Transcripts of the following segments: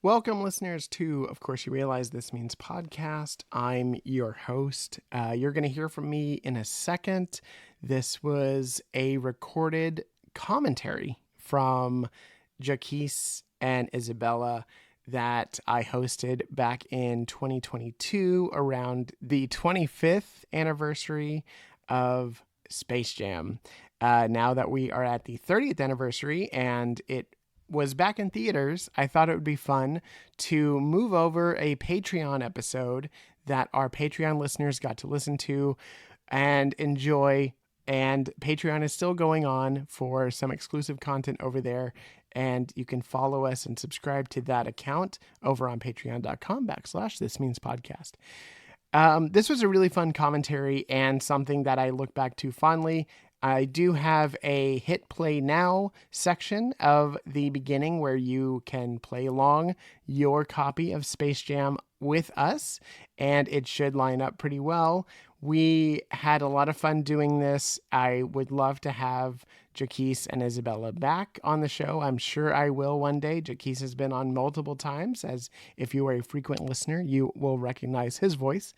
Welcome, listeners, to Of Course You Realize This Means podcast. I'm your host. You're going to hear from me in a second. This was a recorded commentary from Jacquis and Isabella that I hosted back in 2022 around the 25th anniversary of Space Jam. Now that we are at the 30th anniversary and it was back in theaters, I thought it would be fun to move over a Patreon episode that our Patreon listeners got to listen to and enjoy. And Patreon is still going on for some exclusive content over there. And you can follow us and subscribe to that account over on patreon.com/This Means Podcast. This was a really fun commentary and something that I look back to fondly. I do have a hit play now section of the beginning where you can play along your copy of Space Jam with us, and it should line up pretty well. We had a lot of fun doing this. I would love to have Jacquis and Isabella back on the show. I'm sure I will one day. Jacquis has been on multiple times, as if you are a frequent listener, you will recognize his voice.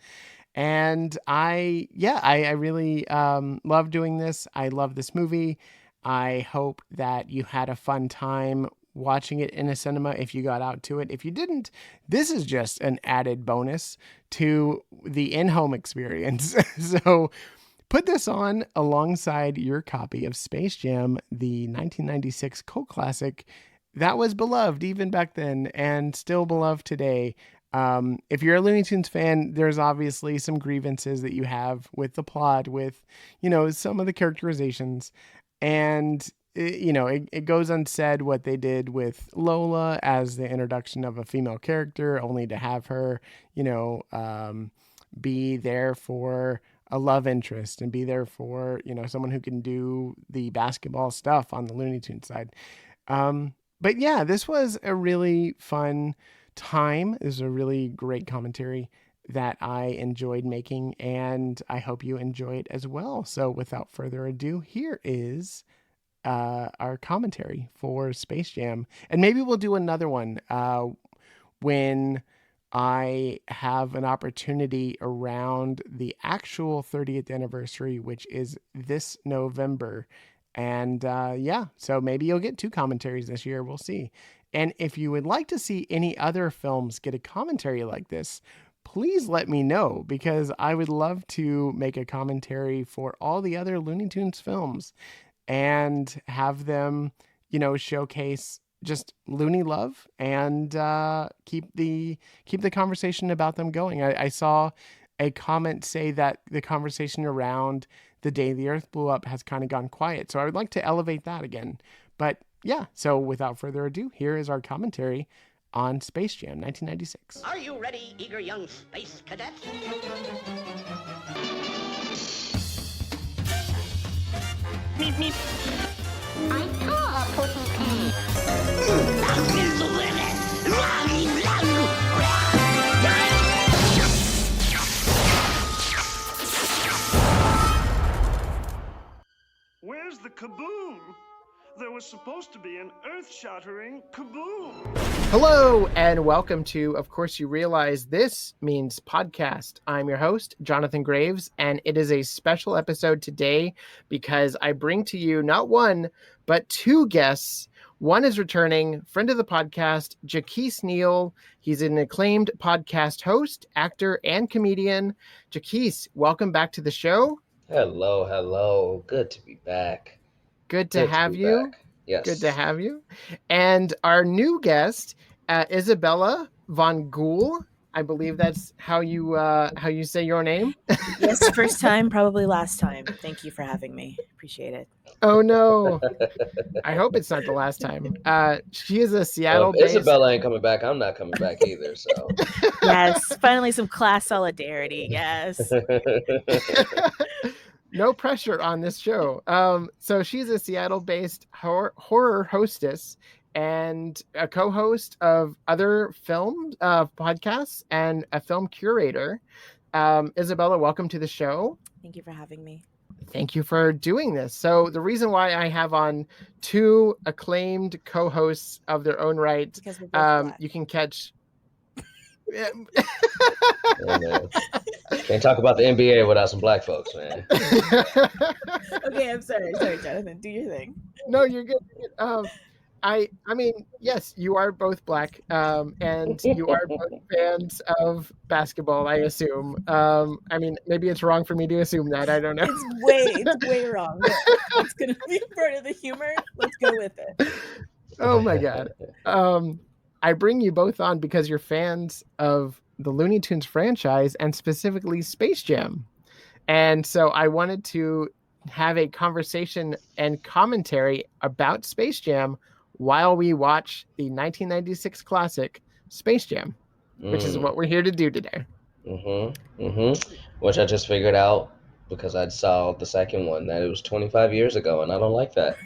And I really love doing this. I love this movie. I hope that you had a fun time watching it in a cinema if you got out to it. If you didn't, this is just an added bonus to the in-home experience. So put this on alongside your copy of Space Jam, the 1996 cult classic that was beloved even back then and still beloved today. If you're a Looney Tunes fan, there's obviously some grievances that you have with the plot, with, some of the characterizations. And, it goes unsaid what they did with Lola as the introduction of a female character, only to have her, be there for a love interest and be there for, someone who can do the basketball stuff on the Looney Tunes side. But yeah, this was a really fun time. This is a really great commentary that I enjoyed making, and I hope you enjoy it as well. So without further ado, here is our commentary for Space Jam, and maybe we'll do another one when I have an opportunity around the actual 30th anniversary, which is this November. And so maybe you'll get 2 commentaries this year. We'll see. And if you would like to see any other films get a commentary like this, please let me know, because I would love to make a commentary for all the other Looney Tunes films and have them, showcase just Looney love and keep the conversation about them going. I saw a comment say that the conversation around the day the Earth blew up has kind of gone quiet. So I would like to elevate that again. But yeah, so without further ado, here is our commentary on Space Jam 1996. Are you ready, eager young space cadets? Meep, meep. I saw a potent pain. That is the limit. Where's the kaboom? There was supposed to be an earth-shattering kaboom. Hello, and welcome to Of Course You Realize This Means Podcast. I'm your host, Jonathan Graves, and it is a special episode today because I bring to you not one, but 2 guests. One is returning, friend of the podcast, Jacquis Neal. He's an acclaimed podcast host, actor, and comedian. Jacquis, welcome back to the show. Hello. Good to be back. Good to have you. Back. Yes. Good to have you. And our new guest, Isabella Von Gool. I believe that's how you say your name. Yes, first time, probably last time. Thank you for having me. Appreciate it. Oh no. I hope it's not the last time. She is a Seattle-based... Isabella ain't coming back. I'm not coming back either. So yes, finally some class solidarity. Yes. No pressure on this show. So she's a Seattle-based horror hostess and a co-host of other film podcasts and a film curator. Isabella, welcome to the show. Thank you for having me. Thank you for doing this. So the reason why I have on two acclaimed co-hosts of their own right, Because we're both black. you can catch. Yeah, man. Can't talk about the NBA without some black folks, man. Okay, I'm sorry, Jonathan. Do your thing. No, you're good. I mean, yes, you are both black, and you are both fans of basketball, I assume. I mean, maybe it's wrong for me to assume that. I don't know. It's way wrong. But it's gonna be part of the humor. Let's go with it. Oh my god. I bring you both on because you're fans of the Looney Tunes franchise and specifically Space Jam. And so I wanted to have a conversation and commentary about Space Jam while we watch the 1996 classic Space Jam, which is what we're here to do today. Which I just figured out because I saw the second one that it was 25 years ago, and I don't like that.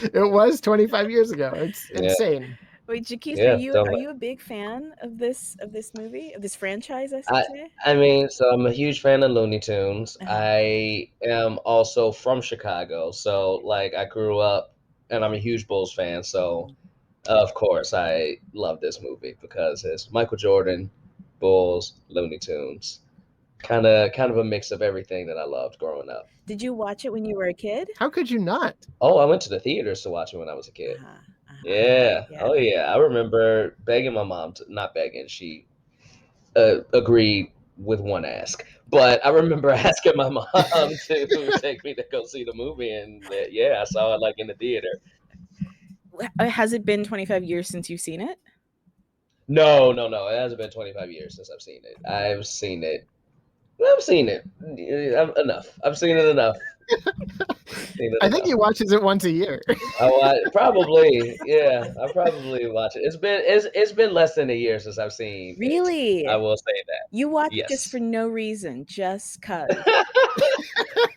It was 25 years ago. It's insane. Wait, Jacquis, Yeah, are you a big fan of this movie, of this franchise? I should say. I mean, so I'm a huge fan of Looney Tunes. Uh-huh. I am also from Chicago, so like I grew up, and I'm a huge Bulls fan. So of course I love this movie because it's Michael Jordan, Bulls, Looney Tunes, kind of a mix of everything that I loved growing up. Did you watch it when you were a kid? How could you not? Oh, I went to the theaters to watch it when I was a kid. Yeah. Oh yeah. I remember begging my mom to, not begging, she agreed with one ask. But I remember asking my mom to take me to go see the movie, and I saw it like in the theater. Has it been 25 years since you've seen it? No. It hasn't been 25 years since I've seen it. I've seen it enough. I've seen it enough. I think he watches it once a year. Probably, yeah. I probably watch it. It's been less than a year since I've seen. Really? I will say that. You watch it just for no reason, just cause.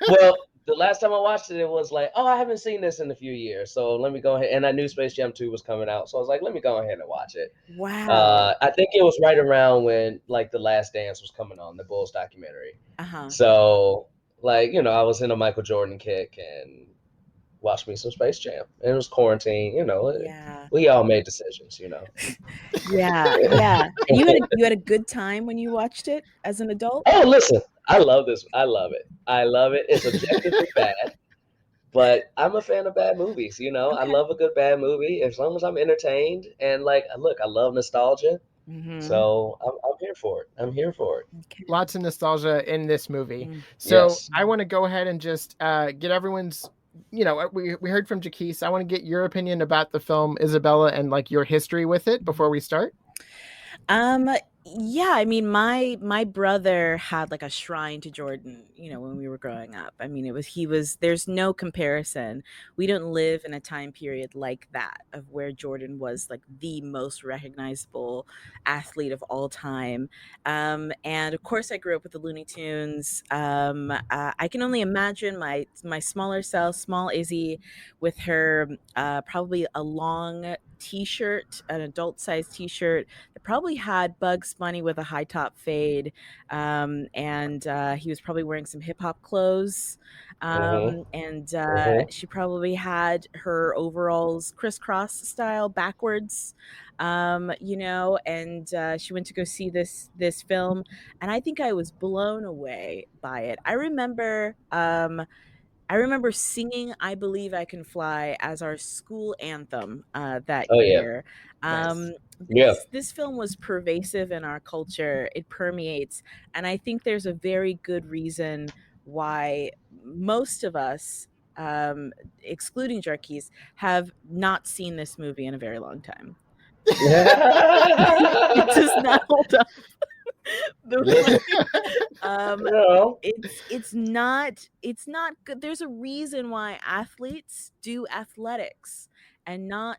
Well, the last time I watched it, it was like, oh, I haven't seen this in a few years, so let me go ahead. And I knew Space Jam 2 was coming out, so I was like, let me go ahead and watch it. Wow. I think it was right around when like The Last Dance was coming on, the Bulls documentary. Uh-huh. So like, I was in a Michael Jordan kick and watched me some Space Jam. And it was quarantine, Yeah. We all made decisions, Yeah. You had a good time when you watched it as an adult? Oh, listen, I love this. I love it. It's objectively bad, but I'm a fan of bad movies. Okay. I love a good bad movie as long as I'm entertained. And like, look, I love nostalgia. Mm-hmm. So I'm here for it. Okay. Lots of nostalgia in this movie. So Yes. I want to go ahead and just get everyone's, we heard from Jacquis. I want to get your opinion about the film Isabella and like your history with it before we start. Yeah, I mean, my brother had like a shrine to Jordan, when we were growing up. I mean, there's no comparison. We don't live in a time period like that of where Jordan was like the most recognizable athlete of all time. And of course I grew up with the Looney Tunes. I can only imagine my smaller self, small Izzy, with her probably a long t-shirt, an adult size t-shirt that probably had Bugs Bunny with a high top fade, and he was probably wearing some hip hop clothes, and she probably had her overalls crisscross style backwards, and she went to go see this film, and I think I was blown away by it. I remember singing "I Believe I Can Fly" as our school anthem that year. Nice. This film was pervasive in our culture. It permeates. And I think there's a very good reason why most of us, excluding Jacquis, have not seen this movie in a very long time. It does not hold up. It's not good. There's a reason why athletes do athletics and not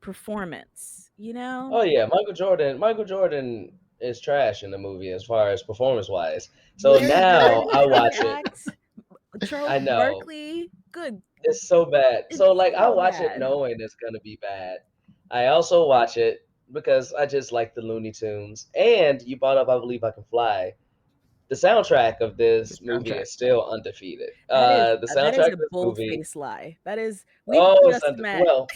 performance, Oh yeah, Michael Jordan is trash in the movie as far as performance wise. So now I watch it. Charles I know. Barkley, good. It's so bad. So like I watch bad. it knowing it's gonna be bad. I also watch it because I just like the Looney Tunes. And you brought up I Believe I Can Fly. the soundtrack of this The movie soundtrack. is still undefeated. That is The that is soundtrack a of this bold movie, faced lie. That is we've oh, just met. well,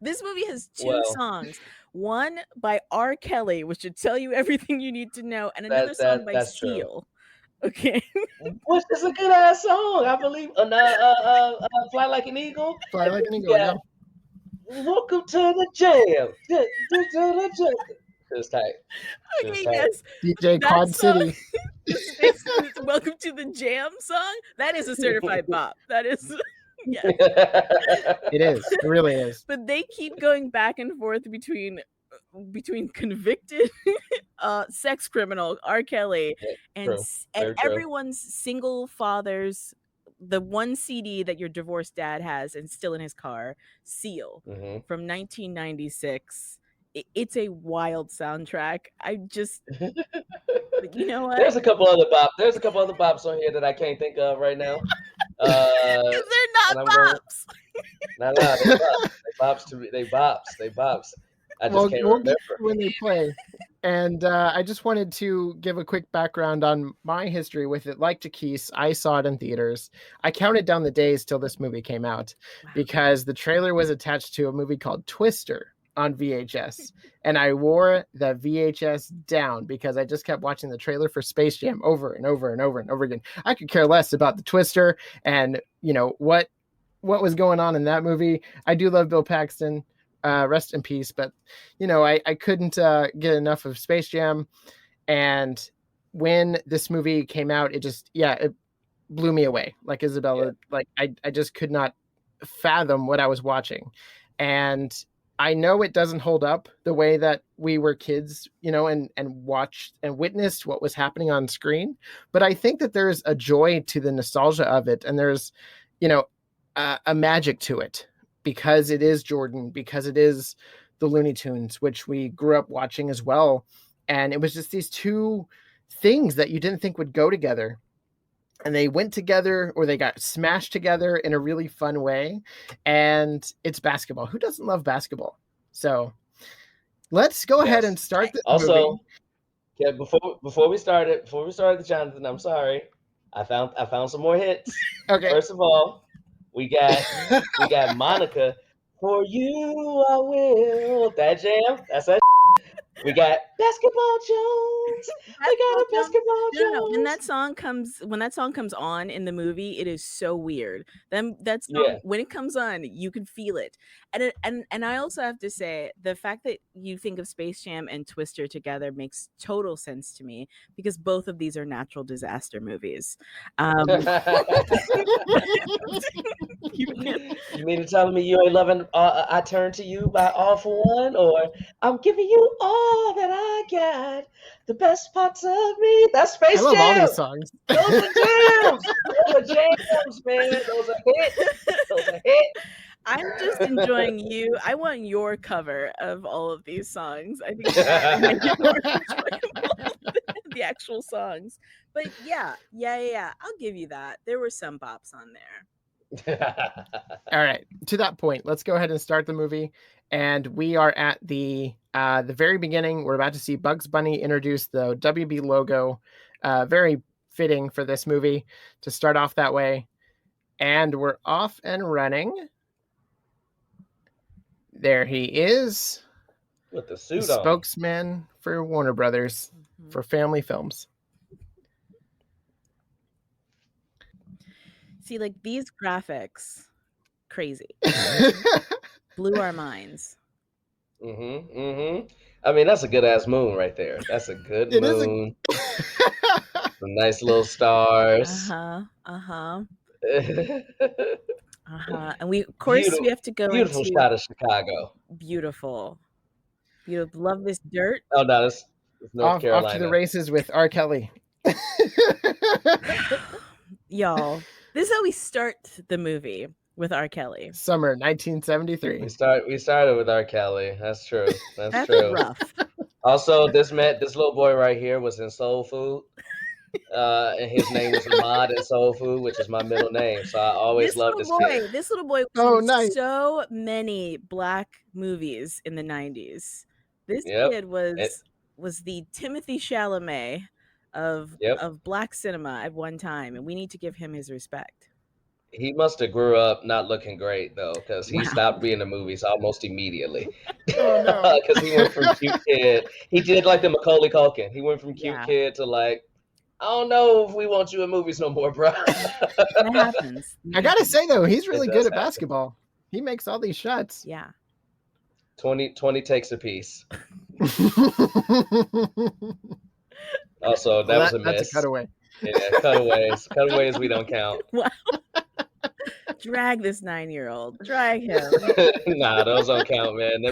This movie has two well, songs. One by R. Kelly, which should tell you everything you need to know, and another song by that's true. Seal. Okay. Which is a good ass song, I believe. Fly Like an Eagle. Fly And Like then an you Eagle, yeah. got Welcome to the Jam. It's tight. It's Okay, tight. yes. DJ That Quad song, City. this Welcome to the Jam song. That is a certified bop. That is yes. It is. It really is. But they keep going back and forth between convicted sex criminal R. Kelly and True. Very true. everyone's single father's the one CD that your divorced dad has and still in his car, Seal Mhm. from 1996. It's a wild soundtrack. I just, you know what? There's a couple other bops on here that I can't think of right now. Because they're not and I'm going. bops. No, they bops to me. They bops. I just can't We'll get remember. to when they play. And I just wanted to give a quick background on my history with it. Like Jacquis, I saw it in theaters. I counted down the days till this movie came out because the trailer was attached to a movie called Twister on VHS. And I wore the VHS down because I just kept watching the trailer for Space Jam over and over and over and over again. I could care less about the Twister and, you know, what was going on in that movie. I do love Bill Paxton. Rest in peace. But, you know, I couldn't get enough of Space Jam. And when this movie came out, it blew me away. Like Isabella, like I just could not fathom what I was watching. And I know it doesn't hold up the way that we were kids, you know, and watched and witnessed what was happening on screen. But I think that there's a joy to the nostalgia of it. And there's, you know, a magic to it because it is Jordan, because it is the Looney Tunes, which we grew up watching as well. And it was just these two things that you didn't think would go together. And they went together or they got smashed together in a really fun way. And it's basketball. Who doesn't love basketball? So let's go ahead and start this Also, movie. Yeah, before we started, Jonathan, I'm sorry. I found some more hits. Okay. First of all, we got Monica. For you I will. That jam. That's that. We got Basketball Jones. We got a Basketball Jones. No. When that song comes on in the movie, it is so weird. Then that song, when it comes on, you can feel it. And I also have to say the fact that you think of Space Jam and Twister together makes total sense to me because both of these are natural disaster movies. You mean to tell me you ain't loving I Turn to You by All for One, or I'm giving you all that I got, the best parts of me? That's Space Jam. I love all these songs. Those are jams. Those are jams, man. Those are hits. I'm just enjoying you. I want your cover of all of these songs. I think that might be more enjoyable than the actual songs. But yeah. I'll give you that. There were some bops on there. All right, to that point, let's go ahead and start the movie. And we are at the very beginning. We're about to see Bugs Bunny introduce the WB logo. Very fitting for this movie to start off that way. And we're off and running. There he is. With the suit the on. Spokesman for Warner Brothers for family films. See, like these graphics, crazy. Blew our minds. I mean, that's a good ass moon right there. That's a good moon. Some nice little stars. And we, of course, we have to go beautiful into shot of Chicago. Beautiful. Love this dirt. Oh no, it's North Carolina. Off to the races with R. Kelly. Y'all, this is how we start the movie with R. Kelly. Summer 1973. We started with R. Kelly. That's true. That's true. Rough. Also, this little boy right here was in Soul Food. And his name was Ahmad in Soul Food, which is my middle name. So I always loved this kid. This little boy was in so many Black movies in the 90s. This kid was the Timothy Chalamet Yep. of black cinema at one time, and we need to give him his respect. He must have grew up not looking great though, because he Wow. stopped being in movies almost immediately. Oh no. Because he went from cute kid. He did like the Macaulay Culkin. He went from cute Yeah, kid to like, I don't know if we want you in movies no more, bro. that happens. I gotta say though, he's really good does at happen. basketball. He makes all these shots. Yeah. 20 takes a piece. Also, that was a That's a miss. cutaway. Yeah, cutaways we don't count. Wow. Drag this 9-year-old. Drag him. Nah, those don't count, man.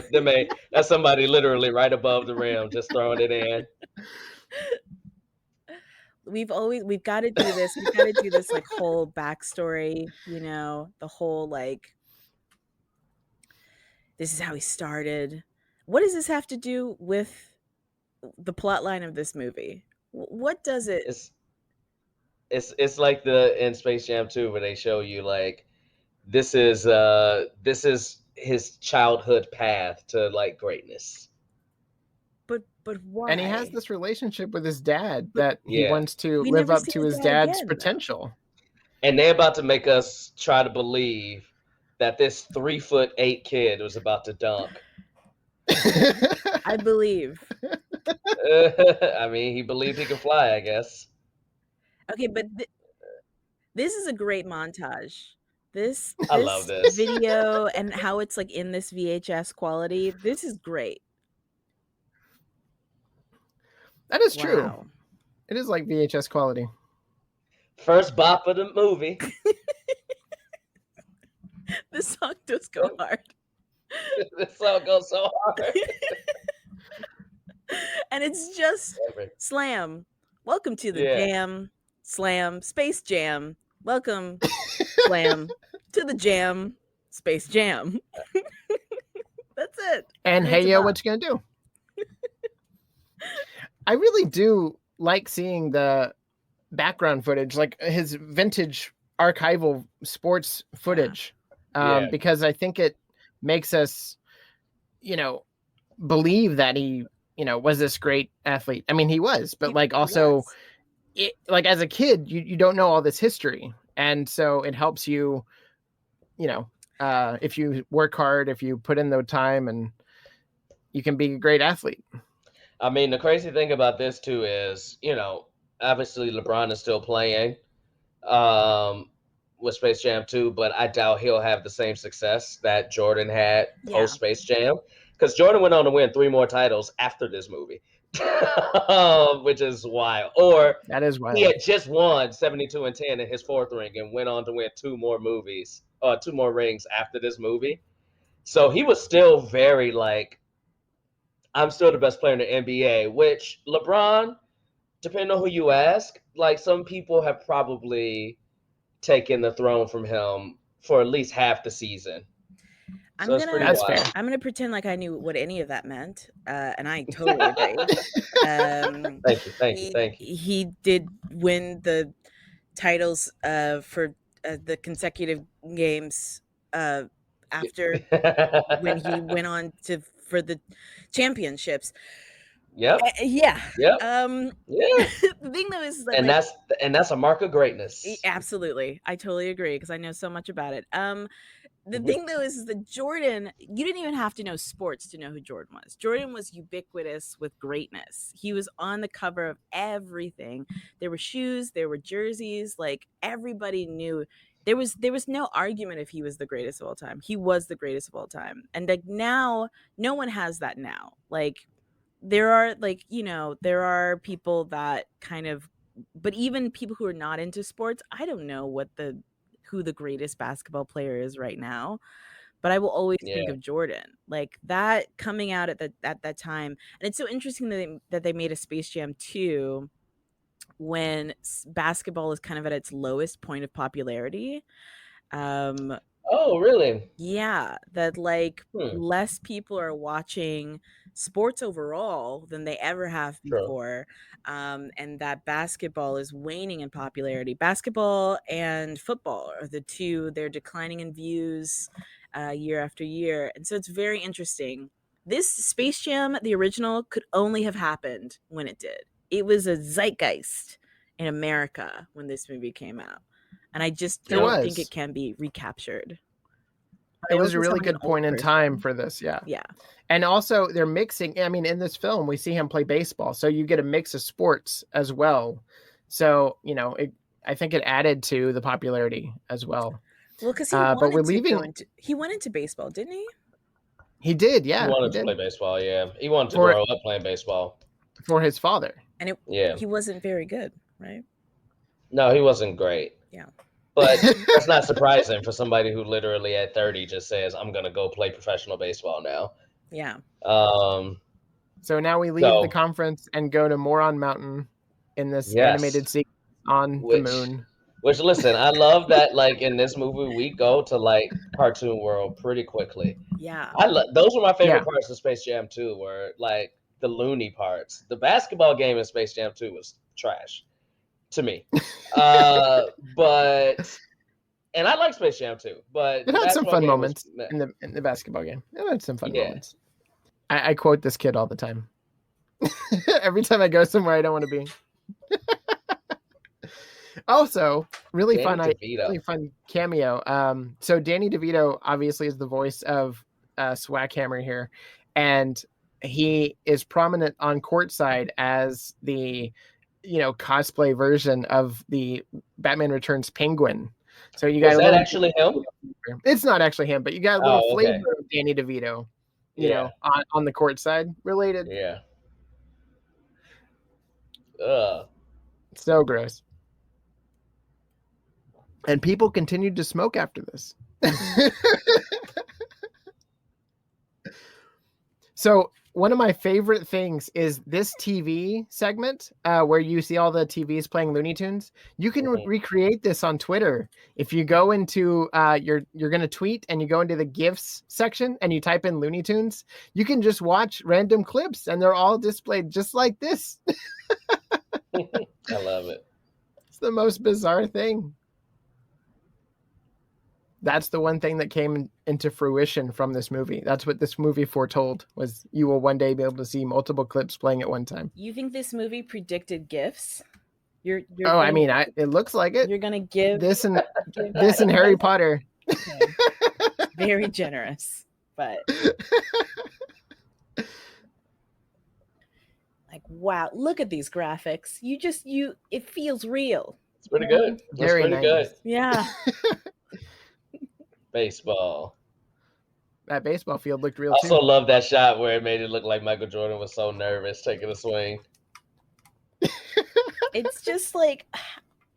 That's somebody literally right above the rim, just throwing it in. We've got to do this. We've got to do this like whole backstory, the whole like, this is how he started. What does this have to do with the plot line of this movie? What does it? It's like in Space Jam 2 where they show you like this is his childhood path to like greatness. But why? And he has this relationship with his dad that he Yeah. wants to We live never up see to his his dad dad's again, though. potential. And they're about to make us try to believe that this 3'8" kid was about to dunk. I believe. I mean, he believed he could fly, I guess. Okay, but this is a great montage. I love this. video and how it's like in this VHS quality. This is great. That is true. Wow. It is like VHS quality. First bop of the movie. This song does go hard. This song goes so hard. And it's just slam. Welcome to the jam, slam, Space Jam. Welcome, slam, to the jam, Space Jam. That's it. And hey, yo, what you gonna do? I really do like seeing the background footage, like his vintage archival sports footage, because I think it makes us, believe that he, was this great athlete. I mean, he was, but like also, like as a kid, you don't know all this history, and so it helps you, if you work hard, if you put in the time, and you can be a great athlete. I mean, the crazy thing about this too is, obviously LeBron is still playing with Space Jam 2, but I doubt he'll have the same success that Jordan had post Space Jam, because Jordan went on to win 3 more titles after this movie, which is wild. Or that is wild. He had just won 72-10 in his 4th ring and went on to win 2 more rings after this movie. So he was still very like, I'm still the best player in the NBA, which LeBron, depending on who you ask, like some people have probably taken the throne from him for at least half the season. So it's pretty wild. Fair. I'm gonna pretend like I knew what any of that meant, and I totally agree. Thank you. He did win the titles for the consecutive games after when he went on for the championships. Yep. Yeah. Yep. The thing though is and that's a mark of greatness. Absolutely, I totally agree because I know so much about it. The thing though is that Jordan, you didn't even have to know sports to know who Jordan was. Jordan was ubiquitous with greatness. He was on the cover of everything. There were shoes, there were jerseys, like everybody knew. There was no argument if he was the greatest of all time. He was the greatest of all time. And like now, no one has that now. Like there are there are people that kind of, but even people who are not into sports, I don't know who the greatest basketball player is right now, but I will always think of Jordan, like that coming out at that time. And it's so interesting that they made a Space Jam 2 when basketball is kind of at its lowest point of popularity. Oh, really? Yeah, that like less people are watching sports overall than they ever have before. And that basketball is waning in popularity. Basketball and football are the two, they're declining in views year after year. And so it's very interesting. This Space Jam, the original, could only have happened when it did. it was a zeitgeist in America when this movie came out. And I just It don't think was. it can be recaptured. It I was a also really sound like an good old point in time person. for this, yeah. Yeah. And also they're mixing, I mean, in this film, we see him play baseball. So you get a mix of sports as well. So, you know, I think it added to the popularity as well. Well, because he But we're wanted to leaving. go into he went into baseball, didn't he? He did, He yeah, he wanted to did. play baseball, yeah. He wanted to For grow up playing baseball. for his father. And Yeah. he wasn't very good, right? No, he wasn't great. Yeah. But that's not surprising for somebody who literally at 30 just says, I'm going to go play professional baseball now. Yeah. So now we leave the So, conference and go to Moron Mountain in this yes. animated sequence on the moon. Which, listen, I love that, like, in this movie, we go to, like, cartoon world pretty quickly. Yeah. Those were my favorite parts of Space Jam 2, were, like, the loony parts. The basketball game in Space Jam 2 was trash to me. But... And I like Space Jam 2, but it had some fun moments in the basketball game. It had some fun moments. I quote this kid all the time. Every time I go somewhere I don't want to be. Also, really fun cameo. So Danny DeVito obviously is the voice of Swackhammer here, and he is prominent on courtside as the, you know, cosplay version of the Batman Returns Penguin. So you got actually him? It's not actually him, but you got a little flavor of Danny DeVito, you know, on the court side related. Yeah. So gross. And people continued to smoke after this. So one of my favorite things is this TV segment where you see all the TVs playing Looney Tunes. You can recreate this on Twitter. If you go into you're going to tweet and you go into the GIFs section and you type in Looney Tunes, you can just watch random clips and they're all displayed just like this. I love it. It's the most bizarre thing. That's the one thing that came into fruition from this movie. That's what this movie foretold, was you will one day be able to see multiple clips playing at one time. You think this movie predicted GIFs? It looks like it. You're gonna give this and Harry Potter. Okay. Very generous, but like, wow, look at these graphics. It feels real. It's pretty good. Very pretty good. Yeah. Baseball. That baseball field looked real too. I also love that shot where it made it look like Michael Jordan was so nervous taking a swing. It's just like,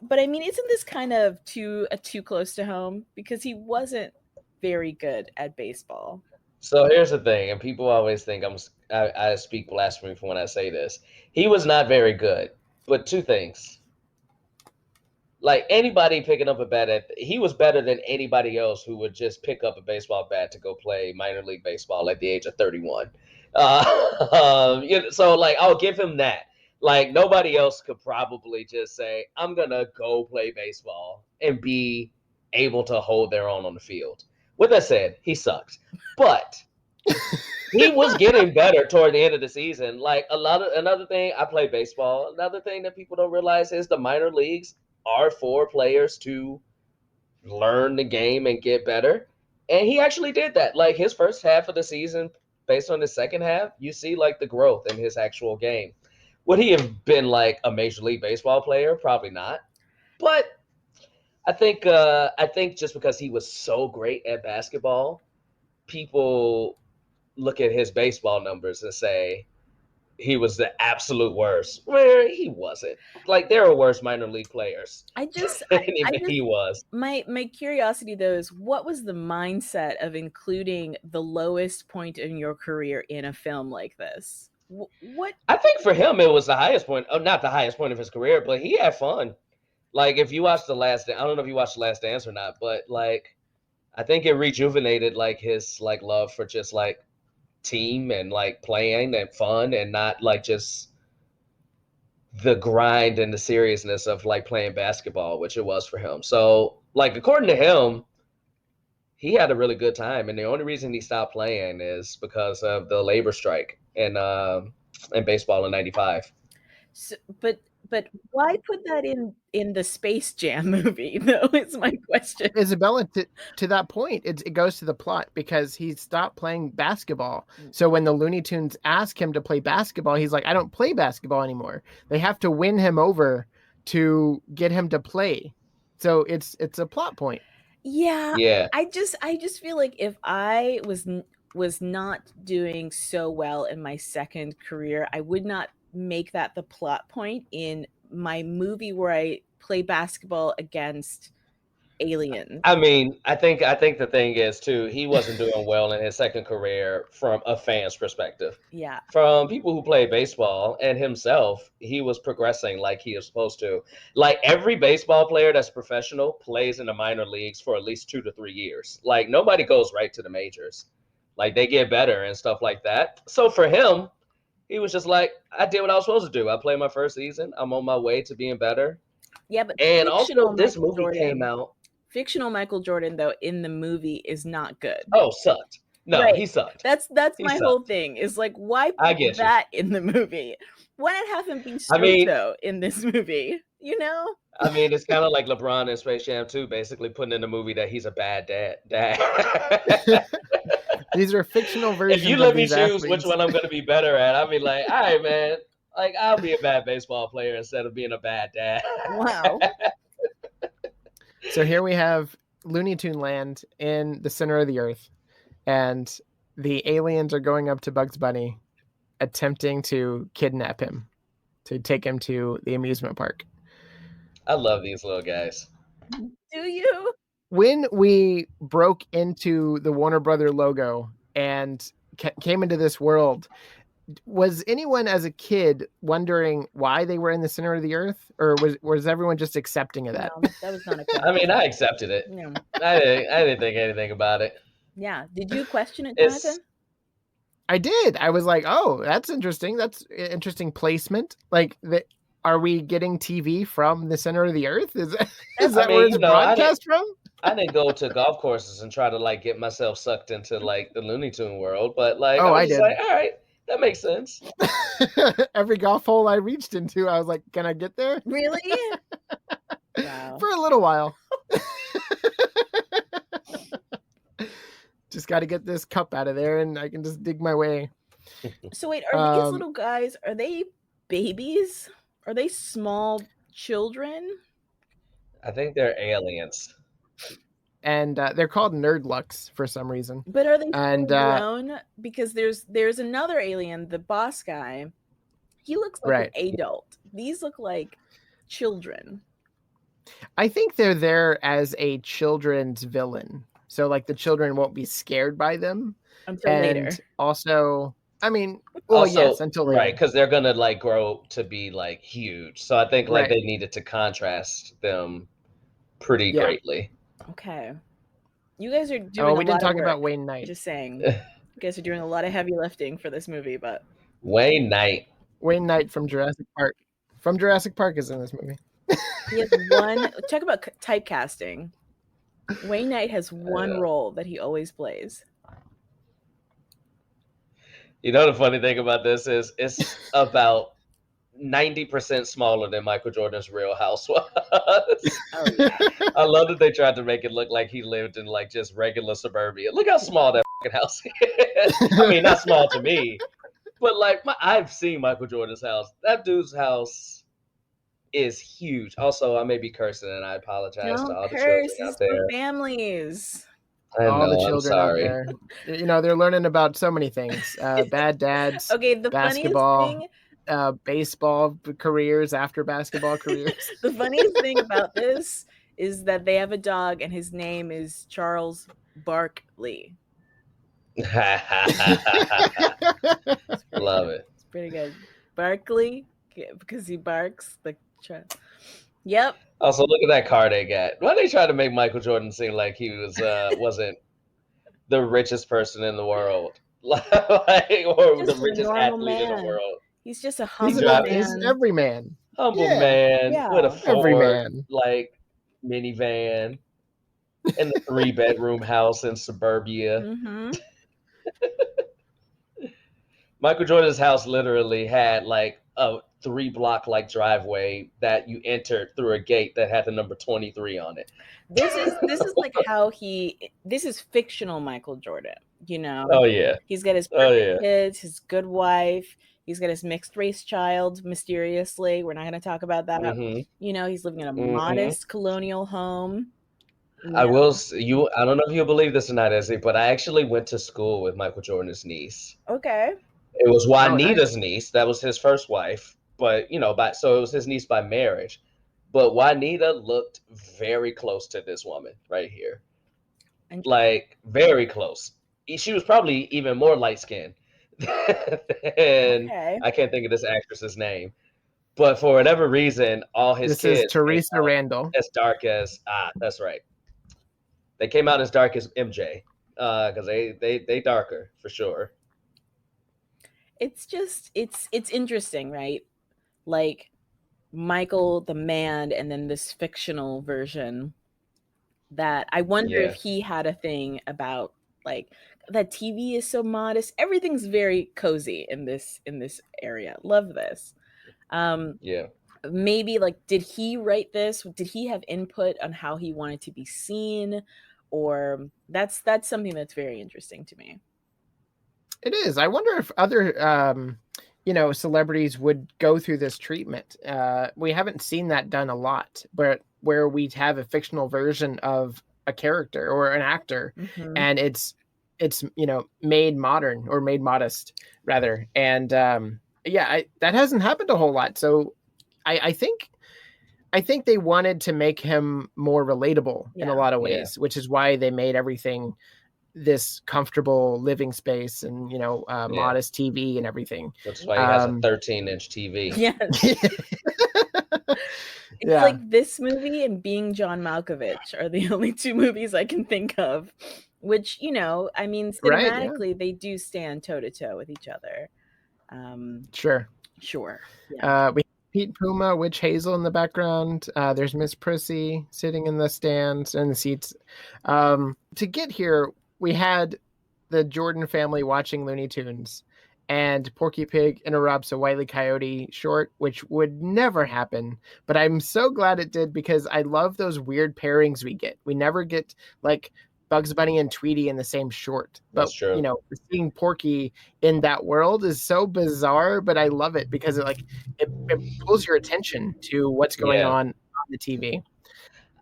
but I mean, isn't this kind of too close to home? Because he wasn't very good at baseball. So here's the thing, and people always think I speak blasphemy when I say this. He was not very good, but two things. Like, anybody picking up a bat he was better than anybody else who would just pick up a baseball bat to go play minor league baseball at the age of 31. So, like, I'll give him that. Like, nobody else could probably just say, I'm going to go play baseball and be able to hold their own on the field. With that said, he sucked. But he was getting better toward the end of the season. Like, another thing, I play baseball. Another thing that people don't realize is the minor leagues are for players to learn the game and get better. And he actually did that. Like, his first half of the season, based on his second half, you see, like, the growth in his actual game. Would he have been, like, a Major League Baseball player? Probably not. But I think just because he was so great at basketball, people look at his baseball numbers and say, he was the absolute worst. Where he wasn't. Like, there are worse minor league players. He was. My curiosity though is, what was the mindset of including the lowest point in your career in a film like this? What? I think for him it was the highest point. Oh, not the highest point of his career, but he had fun. Like, if you watch I don't know if you watched The Last Dance or not, but like, I think it rejuvenated like his like love for just like team and like playing and fun, and not like just the grind and the seriousness of like playing basketball, which it was for him. So, like, according to him, he had a really good time, and the only reason he stopped playing is because of the labor strike in baseball in '95. So, but why put that in the Space Jam movie though? Is my question. Isabella, to that point, it goes to the plot because he stopped playing basketball. So when the Looney Tunes ask him to play basketball, he's like, I don't play basketball anymore. They have to win him over to get him to play. So it's a plot point. Yeah, Yeah. I just feel like if I was not doing so well in my second career, I would not make that the plot point in my movie where I play basketball against aliens. I mean, I think the thing is too, he wasn't doing well in his second career from a fan's perspective. Yeah. From people who play baseball and himself, he was progressing like he is supposed to. Like every baseball player that's professional plays in the minor leagues for at least 2 to 3 years. Like nobody goes right to the majors. Like they get better and stuff like that. So for him, he was just like, I did what I was supposed to do. I played my first season. I'm on my way to being better. Yeah, but And fictional also, this Michael movie came Jordan, out. fictional Michael Jordan though in the movie is not good. Oh, sucked. No, Right. he sucked. That's He my whole sucked. thing. Is like, why I put get you. that in the movie? Why not have him be I mean- Soto in this movie? You know? I mean, it's kind of like LeBron in Space Jam 2, basically putting in the movie that he's a bad dad. These are fictional versions. If you let of me these choose athletes. which one I'm going to be better at, I'll be like, all right, man. Like, I'll be a bad baseball player instead of being a bad dad. Wow. So here we have Looney Tune Land in the center of the earth, and the aliens are going up to Bugs Bunny, attempting to kidnap him, to take him to the amusement park. I love these little guys. Do you? When we broke into the Warner Brother logo and came into this world, was anyone as a kid wondering why they were in the center of the earth, or was everyone just accepting of that? No, that was not a question. I mean, I accepted it. No. I didn't think anything about it. Yeah. Did you question it, It's- Jonathan? I did. I was like, oh, that's interesting. That's interesting placement. Like, are we getting TV from the center of the earth? Is that where it's broadcast from? I didn't go to golf courses and try to like get myself sucked into like the Looney Tune world, but like Oh, I I was just did. like, all right, that makes sense. Every golf hole I reached into, I was like, can I get there? Really? Wow. For a little while. Just got to get this cup out of there and I can just dig my way. So wait, are these little guys, are they babies? Are they small children? I think they're aliens. And they're called nerdlucks for some reason. But are they And, grown? Because there's another alien, the boss guy. He looks like an adult. These look like children. I think they're there as a children's villain. So like the children won't be scared by them. Until and later. Also, I mean, well, Also, yes, until later. right, because they're gonna like grow to be like huge. So I think like Right. they needed to contrast them pretty Yeah. greatly. Okay. You guys are doing Oh, a we didn't lot of talk about work. Wayne Knight. Just saying. You guys are doing a lot of heavy lifting for this movie, but Wayne Knight. Wayne Knight from Jurassic Park. From Jurassic Park is in this movie. he has one. Talk about typecasting. Wayne Knight has one role that he always plays. You know the funny thing about this is it's about 90% smaller than Michael Jordan's Real House was. Oh yeah. I love that they tried to make it look like he lived in like just regular suburbia. Look how small that fucking house is. I mean, not small to me, but like I've seen Michael Jordan's house. That dude's house is huge. Also, I may be cursing, and I apologize to all Don't the children curse. out It's for there. families. I All the know, I'm children out sorry. there. You know, they're learning about so many things. Bad dads, Okay, the basketball, funniest thing. baseball careers after basketball careers. The funniest thing about this is that they have a dog, and his name is Charles Barkley. Love it. It's pretty good. Barkley, because he barks like. Yep. Also, look at that car they got. Why they try to make Michael Jordan seem like he was wasn't the richest person in the world, like, or Just the a richest normal athlete in the man. world? He's just a He's humble dropped- he's man. every man. Humble Yeah. man Yeah. with a Every Ford, man. like minivan, in the 3-bedroom house in suburbia. Mm-hmm. Michael Jordan's house literally had like a 3-block like driveway that you entered through a gate that had the number 23 on it. This is like how this is fictional Michael Jordan, you know. Oh yeah. He's got his Oh perfect yeah. kids, his good wife, he's got his mixed race child mysteriously. We're not going to talk about that. Mm-hmm. You know, he's living in a Mm-hmm. modest colonial home. I You will you I don't know if you'll believe this or not, Izzy, but I actually went to school with Michael Jordan's niece. know, okay. It was Oh, nice. Juanita's niece. That was his first wife, but so it was his niece by marriage. But Juanita looked very close to this woman right here, And like very close. She was probably even more light skinned than okay. I can't think of this actress's name. But for whatever reason, all his This is kids came Teresa out Randall. as dark as that's right. They came out as dark as MJ because they darker for sure. It's just it's interesting, right? Like Michael the man and then this fictional version that I wonder if Yeah, he had a thing about like that TV is so modest. Everything's very cozy in this area. Love this. Um yeah. maybe like did he write this? Did he have input on how he wanted to be seen? Or that's something that's very interesting to me. It is. I wonder if other, celebrities would go through this treatment. We haven't seen that done a lot, but where we have a fictional version of a character or an actor, Mhm. and it's made modern or made modest rather, and that hasn't happened a whole lot. So I think they wanted to make him more relatable in a Yeah. lot of Yeah. ways, which is why they made everything this comfortable living space and Yeah. modest TV and everything. That's why he has a Um, 13-inch TV. Yes. It's Yeah. like this movie and Being John Malkovich are the only two movies I can think of, which, I mean, Right, yeah. cinematically, they do stand toe to toe with each other. Sure. Sure. Yeah. We have Pete Puma, Witch Hazel in the background. There's Miss Prissy sitting in the stands and the seats. To get here, we had the Jordan family watching Looney Tunes, and Porky Pig interrupts a Wile E. Coyote short, which would never happen. But I'm so glad it did because I love those weird pairings we get. We never get like Bugs Bunny and Tweety in the same short. But That's true. seeing Porky in that world is so bizarre, but I love it because it pulls your attention to what's going Yeah. on the TV.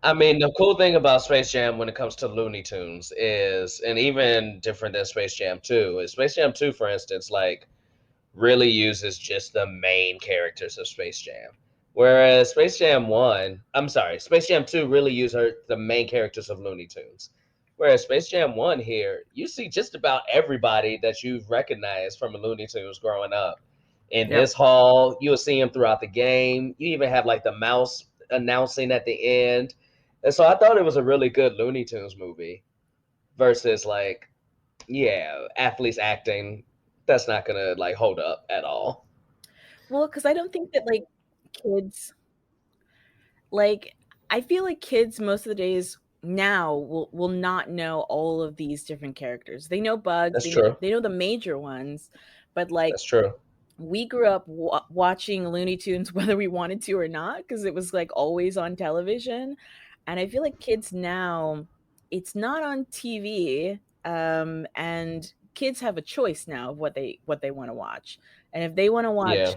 I mean, the cool thing about Space Jam when it comes to Looney Tunes is, and even different than Space Jam 2, is Space Jam 2, for instance, like really uses just the main characters of Space Jam. Whereas Space Jam 2 really used the main characters of Looney Tunes. Whereas Space Jam 1 here, you see just about everybody that you've recognized from Looney Tunes growing up. In this hall, you'll see him throughout the game. You even have like the mouse announcing at the end. And so I thought it was a really good Looney Tunes movie versus athletes acting. That's not gonna like hold up at all. Well, because I don't think that like kids, like I feel like kids most of the days now will not know all of these different characters. They know Bugs, That's true. they know the major ones, but like That's true. we grew up watching Looney Tunes whether we wanted to or not because it was like always on television. And I feel like kids now, it's not on TV, and kids have a choice now of what they want to watch. And if they want to watch Yeah,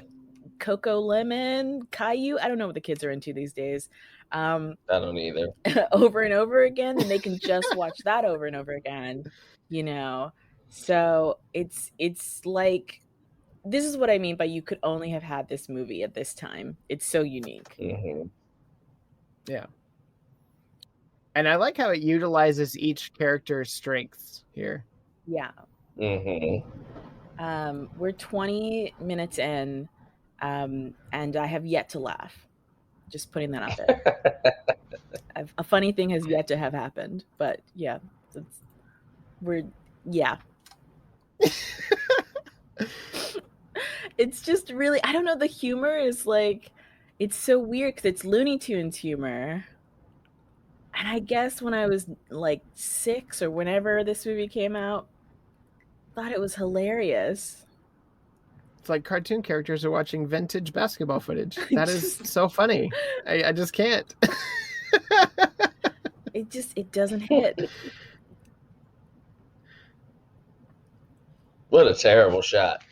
Coco Lemon, Caillou, I don't know what the kids are into these days, I don't either. over and over again, then they can just watch that over and over again, you know. So it's like this is what I mean by you could only have had this movie at this time. It's so unique. Hmm. Yeah. And I like how it utilizes each character's strengths here. Yeah. Hmm. We're 20 minutes in, and I have yet to laugh. Just putting that out there. A funny thing has yet to have happened, but yeah, yeah. It's just really, I don't know. The humor is like, it's so weird because it's Looney Tunes humor. And I guess when I was like 6 or whenever this movie came out, thought it was hilarious. It's like cartoon characters are watching vintage basketball footage. That is so funny. I just can't. It doesn't hit. What a terrible shot.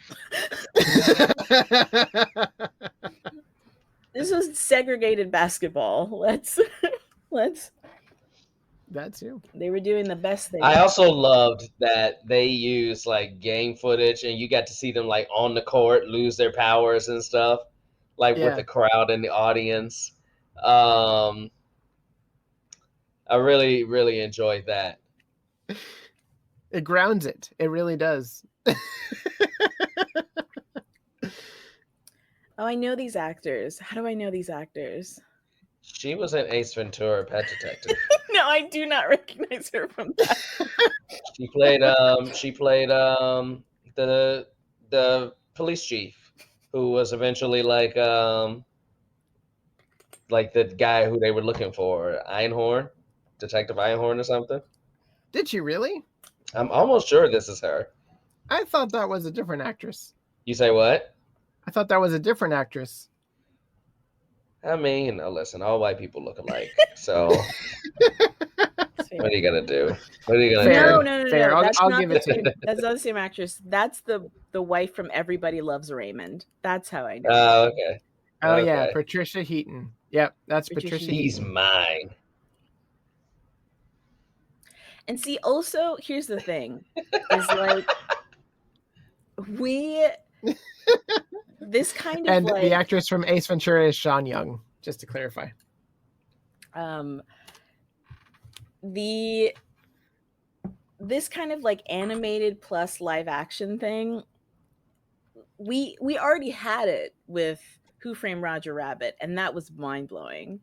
This was segregated basketball. Let's That too. they were doing the best thing. I also loved that they used like game footage and you got to see them like on the court lose their powers and stuff, like with the crowd and the audience. I really, really enjoyed that. It grounds it. It really does. Oh, I know these actors. How do I know these actors? She was in Ace Ventura: Pet Detective. No, I do not recognize her from that. She played the police chief who was eventually like the guy who they were looking for, Einhorn, Detective Einhorn or something. Did she really? I'm almost sure this is her. I thought that was a different actress. You say what? I thought that was a different actress. I mean, listen, all white people look alike. So what are you gonna do? What are you gonna Fair. do? No. Fair. That's I'll not give the it to same. you. That's not the same actress. That's the wife from Everybody Loves Raymond. That's how I know. Oh, okay. Oh Okay. yeah, Patricia Heaton. Yep, that's Patricia Patricia He's Heaton. mine. And see, also, here's the thing: is like this kind of And like the actress from Ace Ventura is Sean Young, just to clarify. This kind of like animated plus live action thing, we already had it with Who Framed Roger Rabbit, and that was mind-blowing.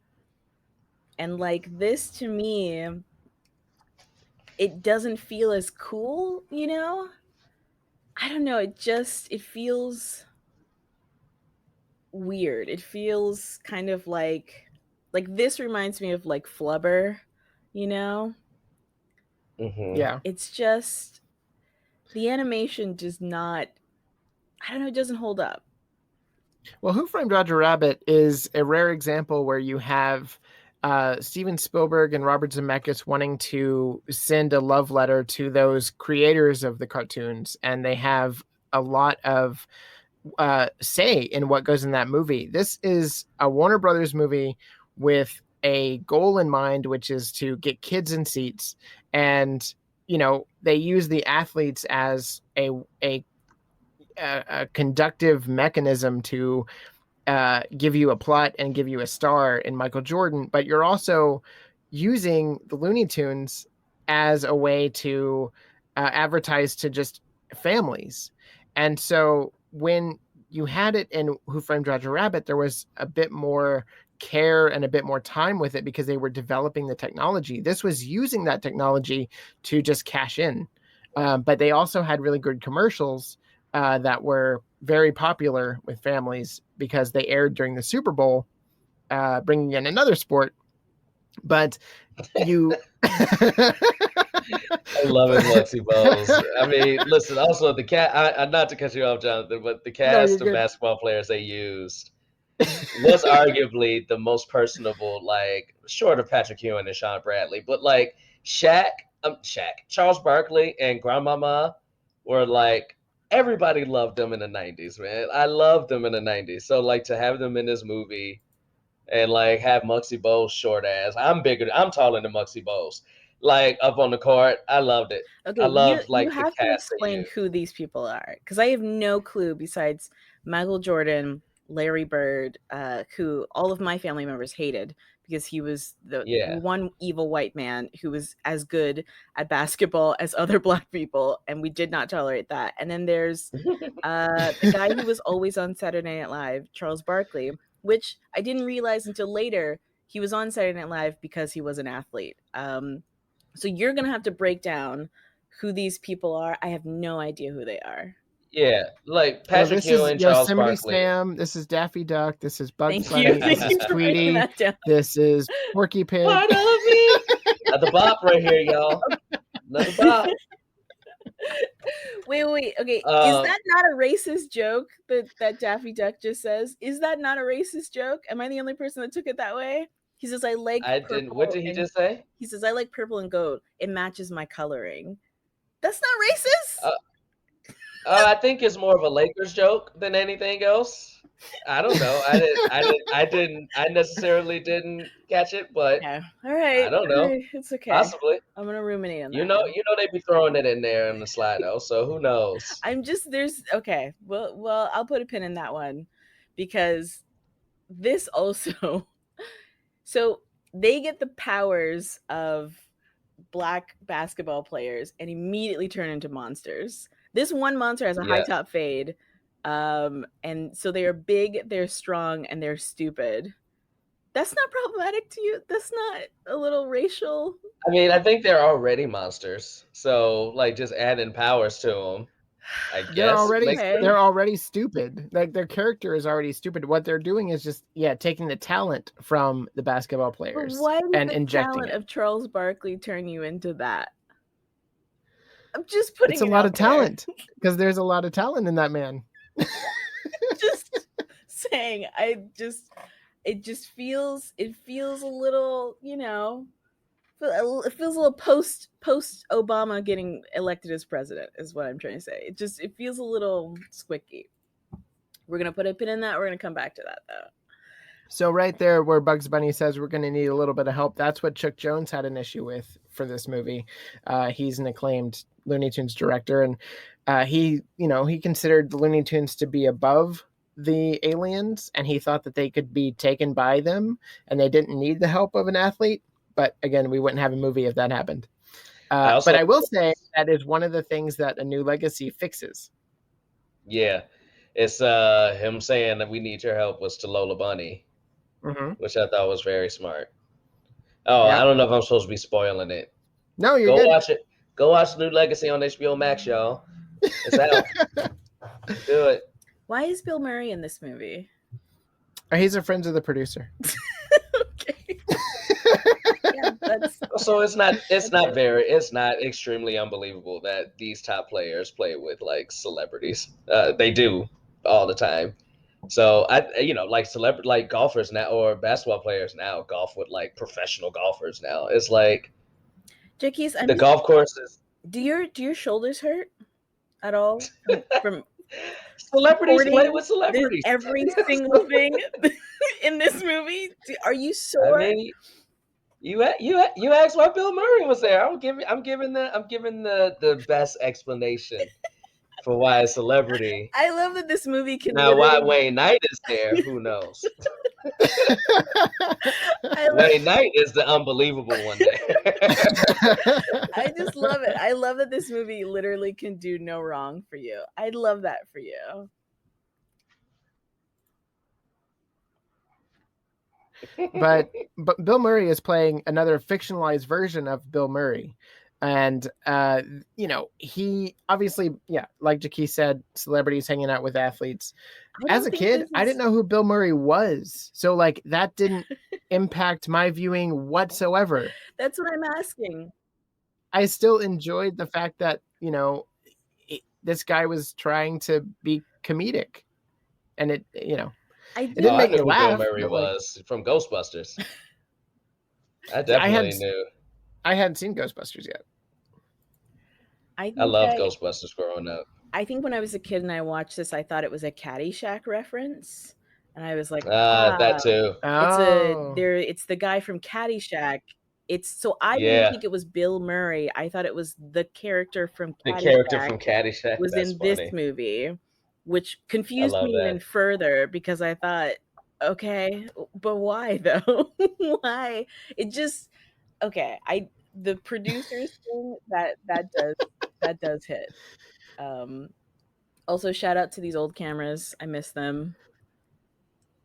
And like this, to me, it doesn't feel as cool, you know? I don't know, it feels weird. It feels kind of like this reminds me of like Flubber, you know? Mm-hmm. Yeah. It's just the animation does not, I don't know, it doesn't hold up. Well, Who Framed Roger Rabbit is a rare example where you have Steven Spielberg and Robert Zemeckis wanting to send a love letter to those creators of the cartoons, and they have a lot of say in what goes in that movie. This is a Warner Brothers movie with a goal in mind, which is to get kids in seats. And, you know, they use the athletes as a conductive mechanism to give you a plot and give you a star in Michael Jordan, but you're also using the Looney Tunes as a way to advertise to just families. And so when you had it in Who Framed Roger Rabbit, there was a bit more care and a bit more time with it because they were developing the technology. This was using that technology to just cash in. But they also had really good commercials that were very popular with families because they aired during the Super Bowl, bringing in another sport. But you... I love it, Muggsy Bogues. I mean, listen, also the cat, not to cut you off, Jonathan, but the cast of basketball players they used was arguably the most personable, like, short of Patrick Ewing and Sean Bradley, but like Charles Barkley and Grandmama were like, everybody loved them in the 90s, man. I loved them in the 90s. So like to have them in this movie and like have Muggsy Bogues short ass. I'm taller than Muggsy Bogues. Like up on the court, I loved it. Okay, I loved you have to explain who these people are, because I have no clue besides Michael Jordan, Larry Bird, who all of my family members hated because he was the one evil white man who was as good at basketball as other black people, and we did not tolerate that. And then there's the guy who was always on Saturday Night Live, Charles Barkley, which I didn't realize until later he was on Saturday Night Live because he was an athlete. So you're going to have to break down who these people are. I have no idea who they are. Yeah, like Patrick Ewing, Charles Yosemite Barkley. Sam. This is Daffy Duck. This is Bugs Bunny. This is Tweety. This is Porky Pig. Another bop right here, y'all. Another bop. Wait. Okay, is Um, that not a racist joke that Daffy Duck just says? Is that not a racist joke? Am I the only person that took it that way? He says, "I like I didn't. What purple," did he and just say? he says, "I like purple and gold. It matches my coloring." That's not racist. Uh, I think it's more of a Lakers joke than anything else. I don't know. I necessarily didn't catch it, but Yeah. I don't All know. right. It's okay. Possibly. I'm gonna ruminate on You that know, one. they be throwing it in there in the Slido, so who knows? I'm just there's okay. Well, I'll put a pin in that one because this also so they get the powers of black basketball players and immediately turn into monsters. This one monster has a high Yes. top fade. And so they are big, they're strong, and they're stupid. That's not problematic to you? That's not a little racial? I mean, I think they're already monsters, so like just adding powers to them, I guess makes Okay. They're already stupid. Like their character is already stupid. What they're doing is just taking the talent from the basketball But players why does and the injecting talent it. of Charles Barkley turn you into that? I'm just putting It's a it lot out of talent because there's a lot of talent in that man. just saying. It just feels a little, it feels a little post Obama getting elected as president is what I'm trying to say. It feels a little squicky. We're gonna put a pin in that. We're gonna come back to that though. So right there where Bugs Bunny says we're going to need a little bit of help, that's what Chuck Jones had an issue with for this movie. He's an acclaimed Looney Tunes director, and he considered the Looney Tunes to be above the aliens, and he thought that they could be taken by them, and they didn't need the help of an athlete. But again, we wouldn't have a movie if that happened. But I will say that is one of the things that A New Legacy fixes. Yeah, it's him saying that we need your help was to Lola Bunny, which I thought was very smart. Oh, I don't know if I'm supposed to be spoiling it. No, you're Go good. watch it. Go watch New Legacy on HBO Max, y'all. It's out. Do it. Why is Bill Murray in this movie? He's a friend of the producer. Okay. Yeah, So it's not extremely unbelievable that these top players play with like celebrities. They do all the time. So like golfers now or basketball players now golf with like professional golfers now. It's like Jacquis, the golf courses. Do your shoulders hurt at all from celebrities play with celebrities? Every single thing in this movie. Are you sore? I mean, you asked why Bill Murray was there. I'm giving the best explanation for why a celebrity. I love that this movie can. Now, why Wayne Knight is there? Who knows? Wayne Knight is the unbelievable one there. I just love it. I love that this movie literally can do no wrong for you. I love that for you. But Bill Murray is playing another fictionalized version of Bill Murray. And, he obviously, like Jacquis said, celebrities hanging out with athletes. As a kid, I didn't know who Bill Murray was. So, like, that didn't impact my viewing whatsoever. That's what I'm asking. I still enjoyed the fact that, this guy was trying to be comedic. And it didn't make me laugh. Bill Murray was from Ghostbusters. I definitely knew. I hadn't seen Ghostbusters yet. I loved Ghostbusters growing up. I think when I was a kid and I watched this, I thought it was a Caddyshack reference, and I was like, that too. It's the guy from Caddyshack. I didn't think it was Bill Murray. I thought it was the character from Caddyshack. Was in this movie, which confused me even further because I thought, okay, but why though? Why? It just the producers thing that does hit. Also, shout out to these old cameras. I miss them.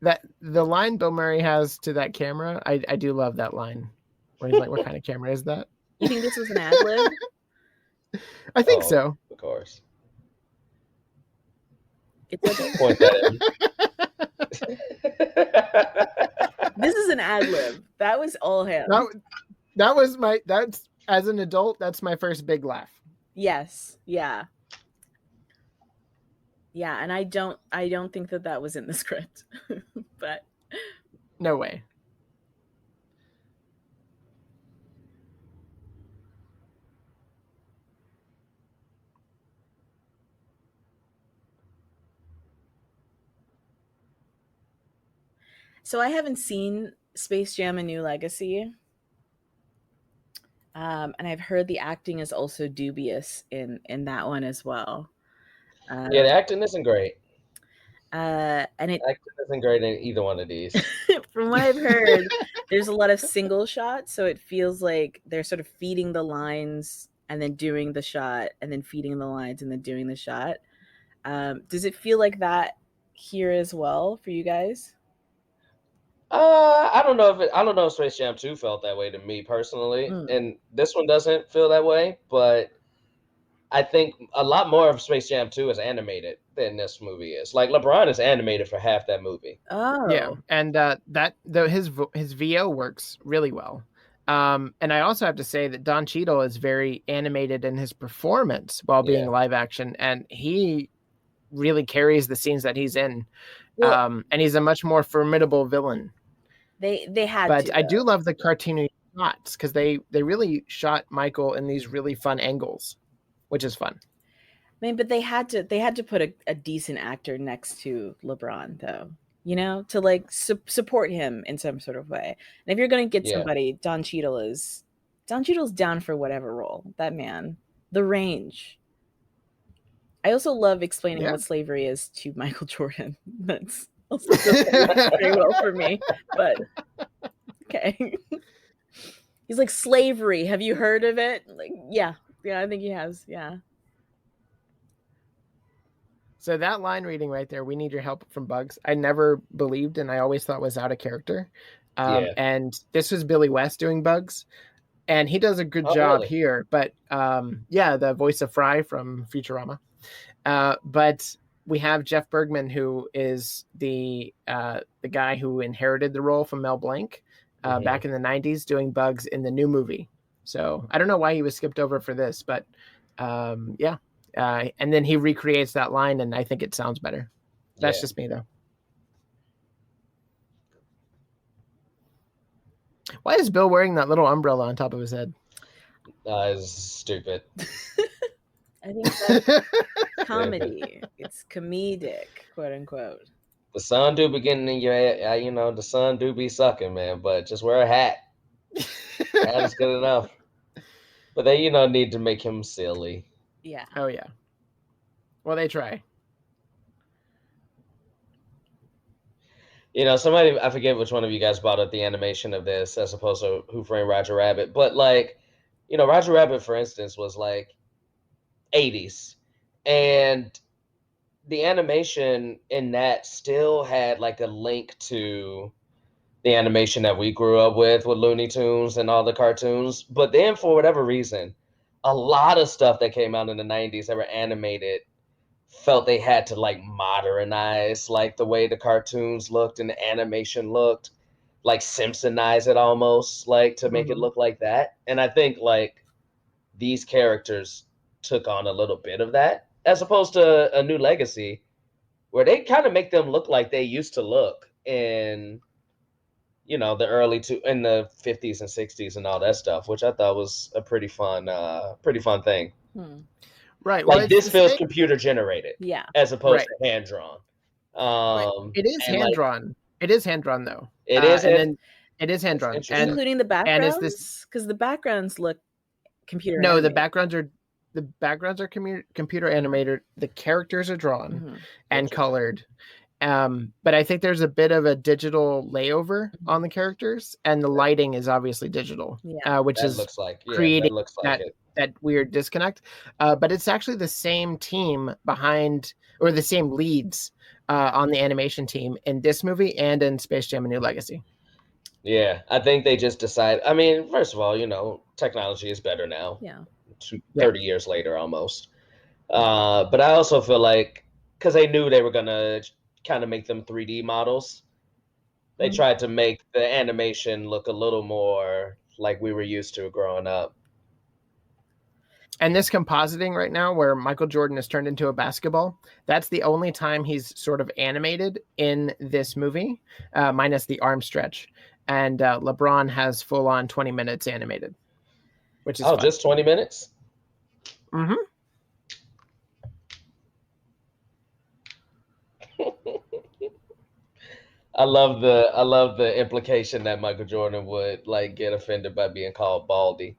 That the line Bill Murray has to that camera, I do love that line. Where he's like, "What kind of camera is that?" You think this was an ad lib? I think so. Of course. It's like point that in. This is an ad lib. That was all him. That was that's as an adult, that's my first big laugh. Yes. Yeah. Yeah, and I don't think that that was in the script. But No way. so I haven't seen Space Jam: A New Legacy. And I've heard the acting is also dubious in that one as well. Yeah, the Um, acting isn't great. and it Acting isn't great in either one of these. from what I've heard, there's a lot of single shots, so it feels like they're sort of feeding the lines and then doing the shot, and then feeding the lines and then doing the shot. Does it feel like that here as well for you guys? I don't know I don't know if Space Jam 2 felt that way to me personally, Mm. and this one doesn't feel that way, but I think a lot more of Space Jam 2 is animated than this movie is. Like LeBron is animated for half that movie. Yeah, Oh, and that though his VO works really well. And I also have to say that Don Cheadle is very animated in his performance while being Yeah. live action, and he really carries the scenes that he's in. well, And he's a much more formidable villain. they had But to I do though. love the cartoony shots because they really shot Michael in these really fun angles, which is fun. I mean, but they had to put a decent actor next to LeBron though, to like support him in some sort of way. And if you're going to get Yeah. somebody, Don Cheadle's down for whatever role. That man, the range. I also love explaining Yeah. what slavery is to Michael Jordan. That's also doesn't work very well for me, but okay. He's like, slavery. Have you heard of it? Like, yeah, yeah, I think he has. Yeah. So that line reading right there, "We need your help" from Bugs, I never believed and I always thought was out of character. Yeah. And this was Billy West doing Bugs, and he does a good Oh, job really? here. But yeah, the voice of Fry from Futurama. But we have Jeff Bergman, who is the guy who inherited the role from Mel Blanc Mhm. back in the '90s, doing Bugs in the new movie. So I don't know why he was skipped over for this, but yeah. And then he recreates that line, and I think it sounds better. That's Yeah. just me, though. Why is Bill wearing that little umbrella on top of his head? It's stupid. I think that's comedy. It's comedic, quote unquote. The sun do be getting in your head, the sun do be sucking, man, but just wear a hat. Hat is good enough. But they, need to make him silly. Yeah. Oh yeah. Well, they try. Somebody, I forget which one of you guys brought up the animation of this as opposed to Who Framed Roger Rabbit, but like, Roger Rabbit, for instance, was like 80s. And the animation in that still had like a link to the animation that we grew up with Looney Tunes and all the cartoons. But then for whatever reason, a lot of stuff that came out in the 90s that were animated felt they had to like modernize like the way the cartoons looked and the animation looked, like Simpsonize it almost, like to make it Mhm. look like that. And I think like these characters took on a little bit of that as opposed to A New Legacy where they kind of make them look like they used to look in the in the 50s and 60s and all that stuff, which I thought was a pretty fun thing. Hmm. Right. Well, Like it's this the feels same. computer generated Yeah. as opposed Right. to hand drawn. Right. It is And hand like drawn. It is hand drawn though. it is And it. then it is hand That's drawn. interesting. Including the And is this backgrounds, because the backgrounds look computer no? animated. The backgrounds are computer animated. The characters are drawn Mhm. and Interesting. colored. But I think there's a bit of a digital layover on the characters, and the lighting is obviously digital, Yeah. which That is looks like creating that looks like that it. that weird disconnect. But it's actually the same team behind, or the same leads on the animation team in this movie and in Space Jam: A New Legacy. Yeah, I think they just decide. I mean, first of all, technology is better now. Yeah. Yeah. 30 years later almost. But I also feel like because they knew they were gonna kind of make them 3D models, they Mhm. tried to make the animation look a little more like we were used to growing up. And this compositing right now, where Michael Jordan is turned into a basketball, that's the only time he's sort of animated in this movie, minus the arm stretch. And LeBron has full on 20 minutes animated, which is fun. just 20 minutes? Mm-hmm. I love the implication that Michael Jordan would like get offended by being called Baldy.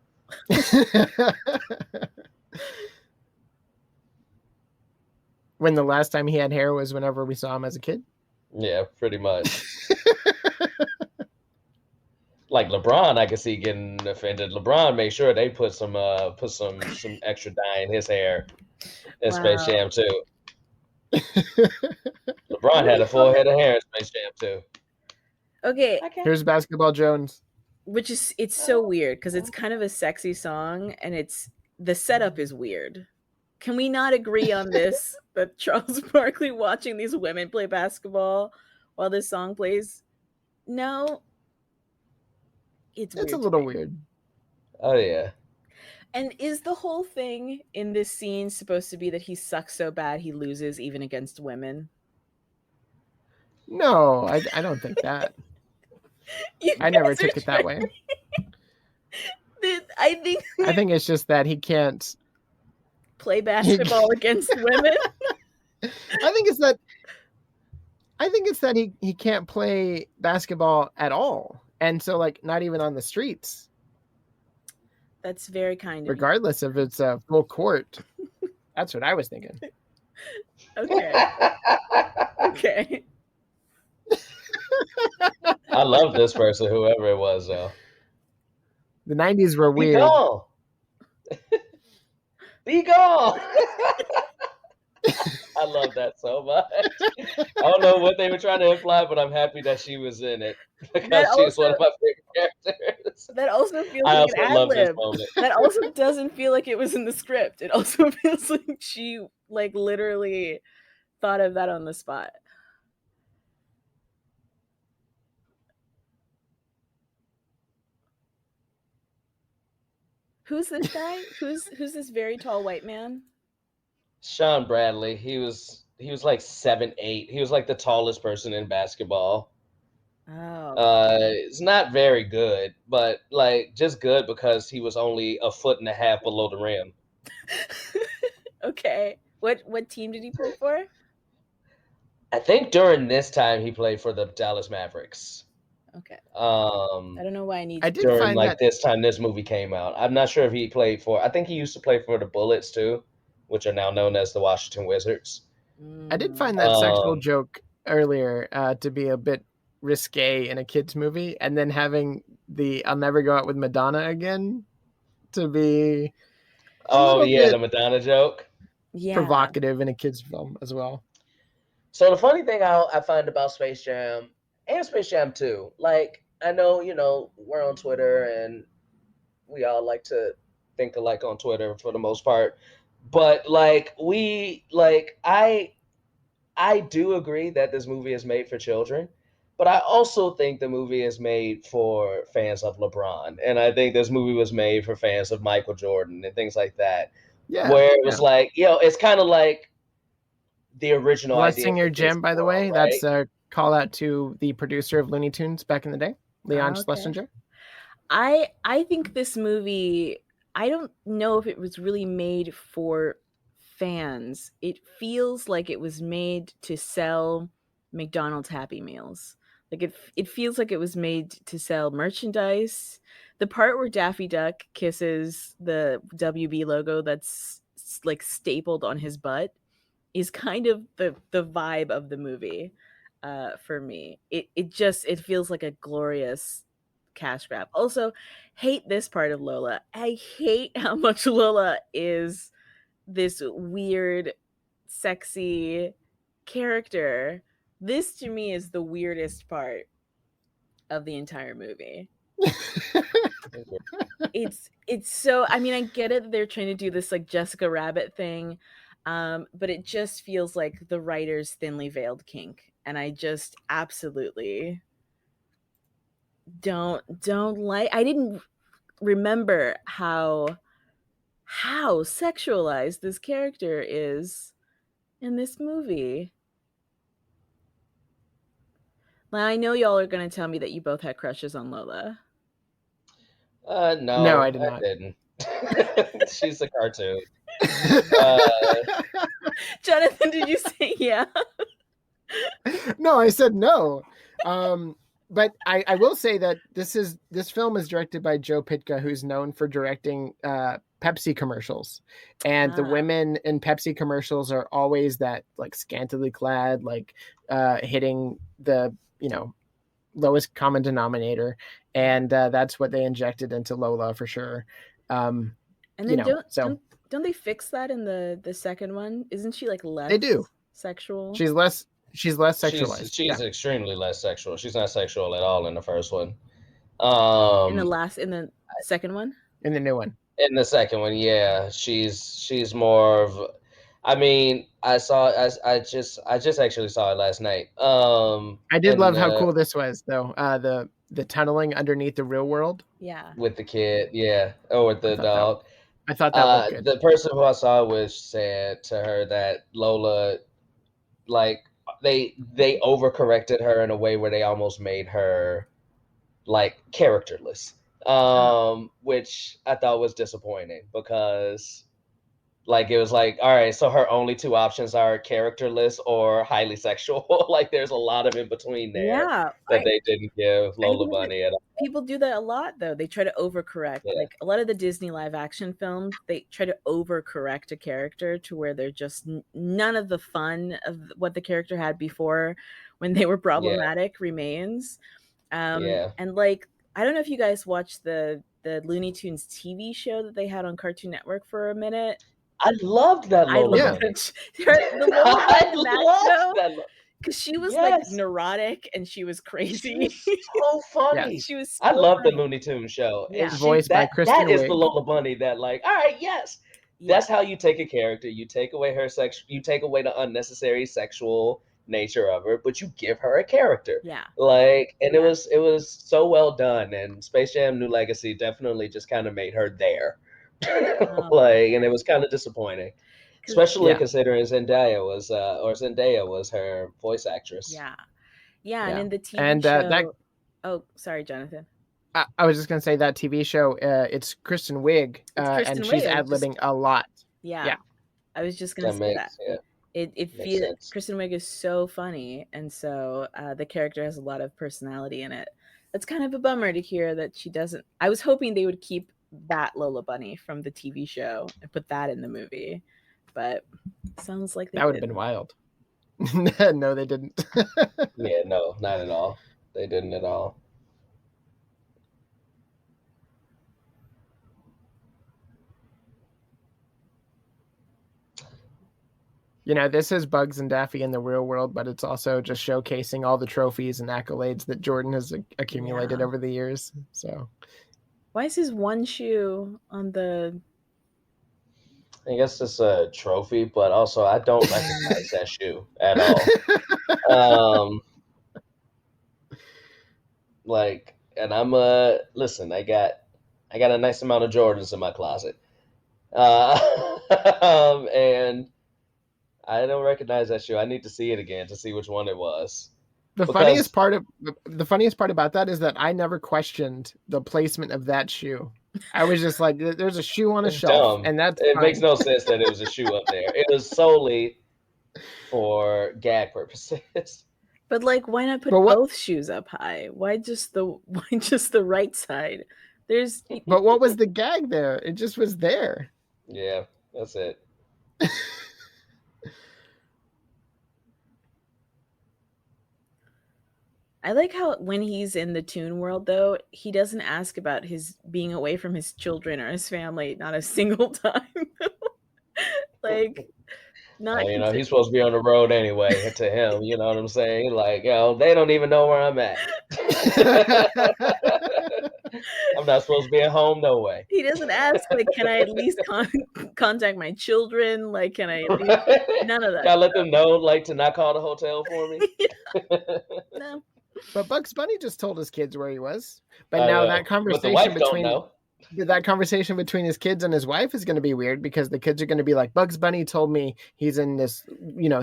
When the last time he had hair was whenever we saw him as a kid. Yeah, pretty much. Like LeBron, I can see getting offended. LeBron made sure they put some extra dye in his hair in Space Jam 2. LeBron had a full head of hair in Space Jam 2. Okay, Here's Basketball Jones. which is it's so weird because it's kind of a sexy song and it's the setup is weird. Can we not agree on this? That Charles Barkley watching these women play basketball while this song plays? No, it's weird. It's a little weird. Oh yeah. And is the whole thing in this scene supposed to be that he sucks so bad he loses even against women? No, I don't think that. I never took it that way. I think it's just that he can't play basketball against women. I think it's that he can't play basketball at all. And so like not even on the streets. That's very kind of regardless if it's a full court. That's what I was thinking. Okay. Okay. I love this person, whoever it was, though. The 90s were weird. Be gone. Be gone. I love that so much. I don't know what they were trying to imply, but I'm happy that she was in it because she's one of my favorite characters. That also feels I like also an love this ad-lib. moment. That also doesn't feel like it was in the script. It also feels like she like literally thought of that on the spot. Who's this guy? Who's this very tall white man? Sean Bradley. He was like 7'8". He was like the tallest person in basketball. Oh. It's not very good, but like just good because he was only a foot and a half below the rim. Okay. What team did he play for? I think during this time he played for the Dallas Mavericks. Okay. I don't know why I need. I did during find like that this time this movie came out. I'm not sure if he played for. I think he used to play for the Bullets too, which are now known as the Washington Wizards. I did find that sexual joke earlier to be a bit risque in a kids movie, and then having the "I'll never go out with Madonna again" to be the Madonna joke. Yeah. Provocative in a kids film as well. So the funny thing I find about Space Jam and Space Jam 2, like I know, we're on Twitter and we all like to think alike on Twitter for the most part. But like I do agree that this movie is made for children, but I also think the movie is made for fans of LeBron. And I think this movie was made for fans of Michael Jordan and things like that. Yeah. Where it was like, it's kind of like the original Blessing idea. Your Gym, by the way, right? That's a call out to the producer of Looney Tunes back in the day, Leon Schlesinger. I think this movie, I don't know if it was really made for fans. It feels like it was made to sell McDonald's Happy Meals. Like it feels like it was made to sell merchandise. The part where Daffy Duck kisses the WB logo that's like stapled on his butt is kind of the vibe of the movie for me. It feels like a glorious cash grab. Also, hate this part of Lola. I hate how much Lola is this weird, sexy character. This to me is the weirdest part of the entire movie. It's so, I mean, I get it that they're trying to do this like Jessica Rabbit thing, but it just feels like the writer's thinly veiled kink, and I just absolutely don't like. I didn't remember how how sexualized this character is in this movie. Now, I know y'all are going to tell me that you both had crushes on Lola. No, I No, did I not. didn't. She's a cartoon. Uh, Jonathan, did you say yeah? No, I said no. But I will say that this film is directed by Joe Pytka, who's known for directing Pepsi commercials, and the Ah, women in Pepsi commercials are always that like scantily clad, like hitting the lowest common denominator, and that's what they injected into Lola for sure. Um, and then so don't they fix that in the second one? Isn't she like they do. less sexual She's less she's sexualized. Yeah, she's extremely less sexual. She's not sexual at all in the first one. in the second one? in the new one. In the second one, yeah, she's more of. I mean, I just actually saw it last night. I did And love how cool this was, though. The tunneling underneath the real world. Yeah. with the kid, yeah, or with I the thought that dog. I thought that looked good. The person who I saw with said to her that Lola, like they overcorrected her in a way where they almost made her like characterless, which I thought was disappointing because like it was like, all right, so her only two options are characterless or highly sexual. Like there's a lot of in between there Yeah, that they didn't give I Lola hear that Bunny at all. people do that a lot though. They try to overcorrect. Yeah, Like a lot of the Disney live action films, they try to overcorrect a character to where they're just none of the fun of what the character had before when they were yeah, problematic remains. yeah. And like I don't know if you guys watched the Looney Tunes TV show that they had on Cartoon Network for a minute. I loved that I Lola love Yeah. Bunny. it. The Lola I Bunny in that loved show that. because she was like Yes, neurotic and she was she crazy. was so funny. Yes. She was I so love the funny. Looney Tunes show, and Yeah. she Voiced by that Kristen is the Wiig. Lola Bunny that like, all right, yes, Yeah. that's how you take a character. You take away her sex, you take away the unnecessary sexual nature of her, but you give her a character. Yeah. Like, and Yeah. it was so well done. And Space Jam: New Legacy definitely just kind of made her there, Oh like, and man. it was kind of disappointing, 'Cause especially Yeah. considering Zendaya was her voice actress. yeah. Yeah, and Yeah. in the TV And that show oh, sorry, Jonathan. I was just gonna say that TV show. It's Kristen Wiig, It's and Kristen she's Wiig. ad libbing a lot. Yeah. Yeah. I was just gonna That say that. makes yeah It makes feels sense. Kristen Wiig is so funny, and so the character has a lot of personality in it. It's kind of a bummer to hear that she doesn't. I was hoping they would keep that Lola Bunny from the TV show and put that in the movie, but sounds like they That would have did. been wild. No, they didn't. Yeah, no, not at all. They didn't at all. This is Bugs and Daffy in the real world, but it's also just showcasing all the trophies and accolades that Jordan has accumulated Yeah. over the years. So Why is his one shoe on the? I guess it's a trophy, but also I don't recognize that shoe at all. Um, like, and I'm listen. I got a nice amount of Jordans in my closet, and I don't recognize that shoe. I need to see it again to see which one it was. the Because funniest part about that is that I never questioned the placement of that shoe. I was just like, there's a shoe on a it's shelf, dumb. and that's It fine. makes no sense that it was a shoe up there. It was solely for gag purposes. But like, why not put But what- both shoes up high? Why just the right side? There's But what was the gag there? It just was there. Yeah, that's it. I like how when he's in the Toon World, though, he doesn't ask about his being away from his children or his family, not a single time. Like, not You know, he's supposed to be on the road anyway. To him, you know what I'm saying? Like, they don't even know where I'm at. I'm not supposed to be at home, no way. he doesn't ask like, can I at least contact my children? Like, can I at least none of that? Gotta let them know, like, to not call the hotel for me. No. But Bugs Bunny just told his kids where he was. But I now know. that But the conversation wife don't between know. that conversation between his kids and his wife is going to be weird because the kids are going to be like, Bugs Bunny told me he's in this,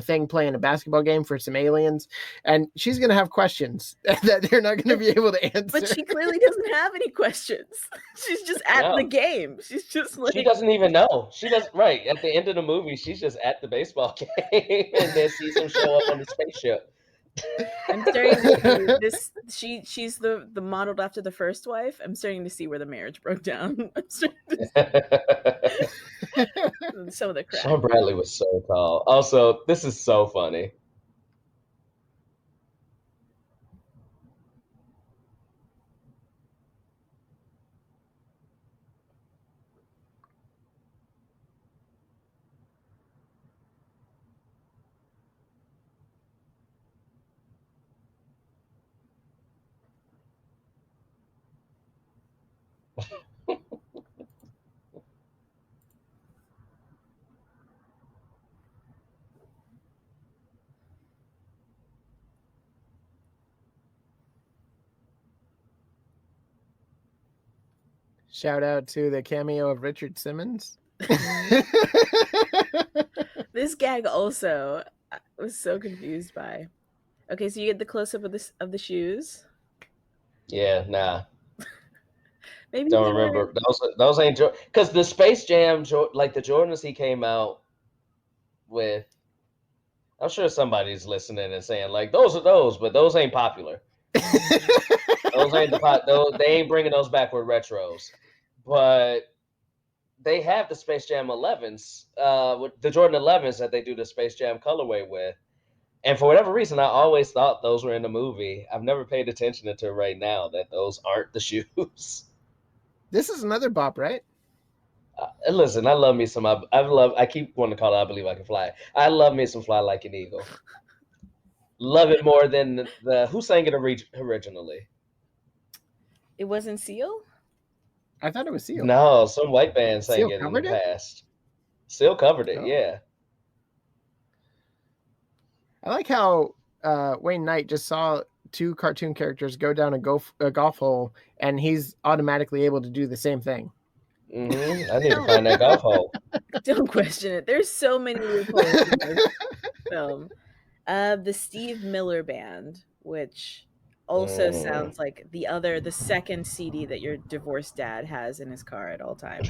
thing playing a basketball game for some aliens. And she's going to have questions that they're not going to be able to answer. But she clearly doesn't have any questions. She's just at the game. She's just like... She doesn't even know. She doesn't. Right. At the end of the movie, she's just at the baseball game and then sees him show up on the spaceship. I'm starting to see this. She's the modeled after the first wife. I'm starting to see where the marriage broke down. I'm starting to see some of the cracks. Sean Bradley was so tall. Also, this is so funny. Shout out to the cameo of Richard Simmons. This gag also I was so confused by. Okay, so you get the close up of the shoes. Yeah, nah. Maybe Don't remember. Those ain't because the Space Jam, like the Jordans he came out with. I'm sure somebody's listening and saying like those are those, but those ain't popular. Those ain't they ain't bringing those back with retros, but they have the Space Jam 11s, with the Jordan 11s that they do the Space Jam colorway with. And for whatever reason, I always thought those were in the movie. I've never paid attention until right now that those aren't the shoes. This is another bop, right? Listen, I love me some. I keep wanting to call it I Believe I Can Fly. I love me some Fly Like an Eagle. Love it more than who sang it originally? It wasn't Seal? I thought it was Seal. No, some white band sang Seal it in the covered it? past. Seal covered it, Oh. yeah. I like how Wayne Knight just saw two cartoon characters go down a golf hole, and he's automatically able to do the same thing. I need to find that golf hole. Don't question it. There's so many loopholes in this film. The Steve Miller Band, which also sounds like the second CD that your divorced dad has in his car at all times.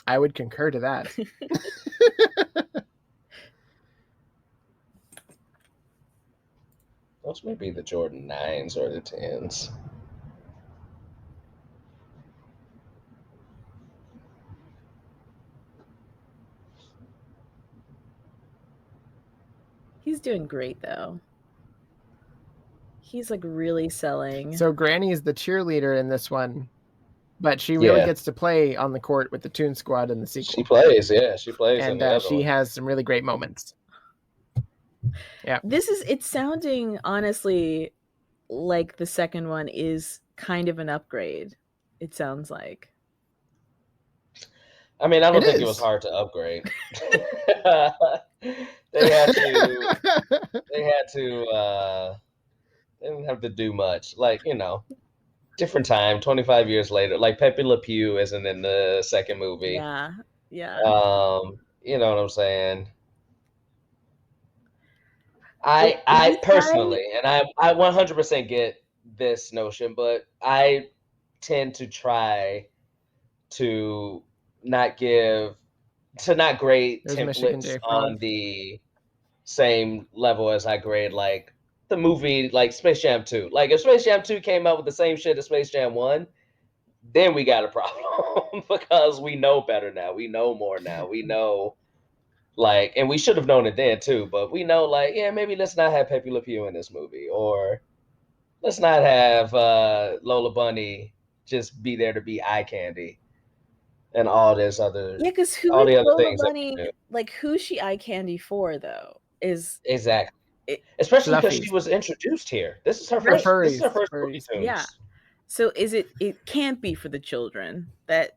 I would concur to that. Those may be the Jordan 9s or the 10s. He's doing great though. He's like really selling. So Granny is the cheerleader in this one, but she really gets to play on the court with the Toon Squad in the sequel. She plays, yeah. She plays, and in the other she one. has some really great moments. Yeah, it's sounding honestly like the second one is kind of an upgrade. It sounds like. I mean, I don't think it was hard to upgrade. They didn't have to do much. Like, different time, 25 years later. Like Pepe Le Pew isn't in the second movie. Yeah. You know what I'm saying? I personally, and I 100% get this notion, but I tend to try to not grade templates on the same level as I grade like the movie, like Space Jam 2. Like if Space Jam 2 came out with the same shit as Space Jam 1, then we got a problem because we know better now. We know more now. We know, like, and we should have known it then too, but we know, like, yeah, maybe let's not have Pepe Le Pew in this movie, or let's not have Lola Bunny just be there to be eye candy. And all this other, because all the other Lola things. Bunny, like, who's she eye candy for, though? Exactly, especially because she was introduced here. This is her first. This is her first Looney Tunes. Yeah. So it can't be for the children. That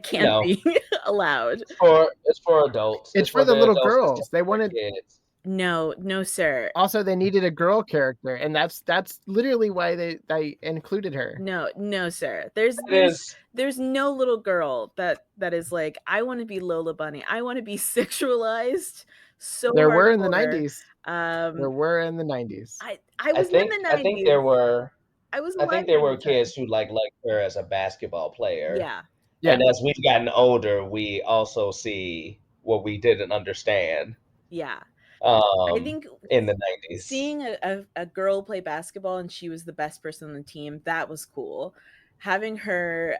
can't be allowed. It's for adults. It's for the little girls. They wanted kids. No, sir. Also, they needed a girl character, and that's literally why they included her. No, sir. It is. There's no little girl that is like, I want to be Lola Bunny. I want to be sexualized so There were in the hardcore. 90s. There were in the 90s. I was in the I think 90s. there were. I was I alive think there during were the time. kids who liked her as a basketball player. Yeah. Yeah. And as we've gotten older, we also see what we didn't understand. Yeah. I think in the 90s. Seeing a girl play basketball and she was the best person on the team, that was cool. Having her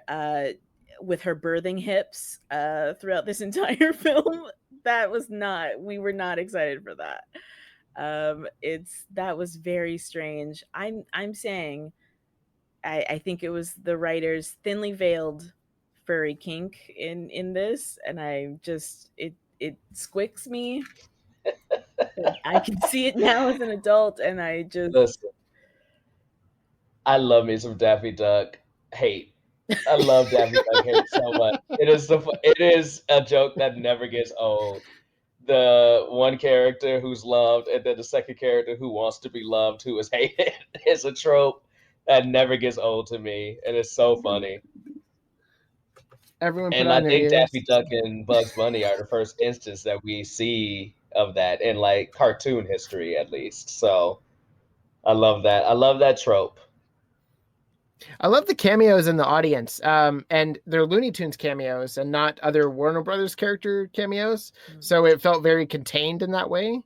with her birthing hips throughout this entire film, we were not excited for that. That was very strange. I'm saying I think it was the writer's thinly veiled furry kink in this, and it squicks me. I can see it now as an adult, and I just Listen, I love me some Daffy Duck hate. I love Daffy Duck hate so much. It is a joke that never gets old. The one character who's loved, and then the second character who wants to be loved, who is hated, is a trope that never gets old to me, and it's so funny. Everyone put And on I their think ears. Daffy Duck and Bugs Bunny are the first instance that we see of that in like cartoon history, at least. So I love that. I love that trope. I love the cameos in the audience, and they're Looney Tunes cameos and not other Warner Brothers character cameos. So it felt very contained in that way.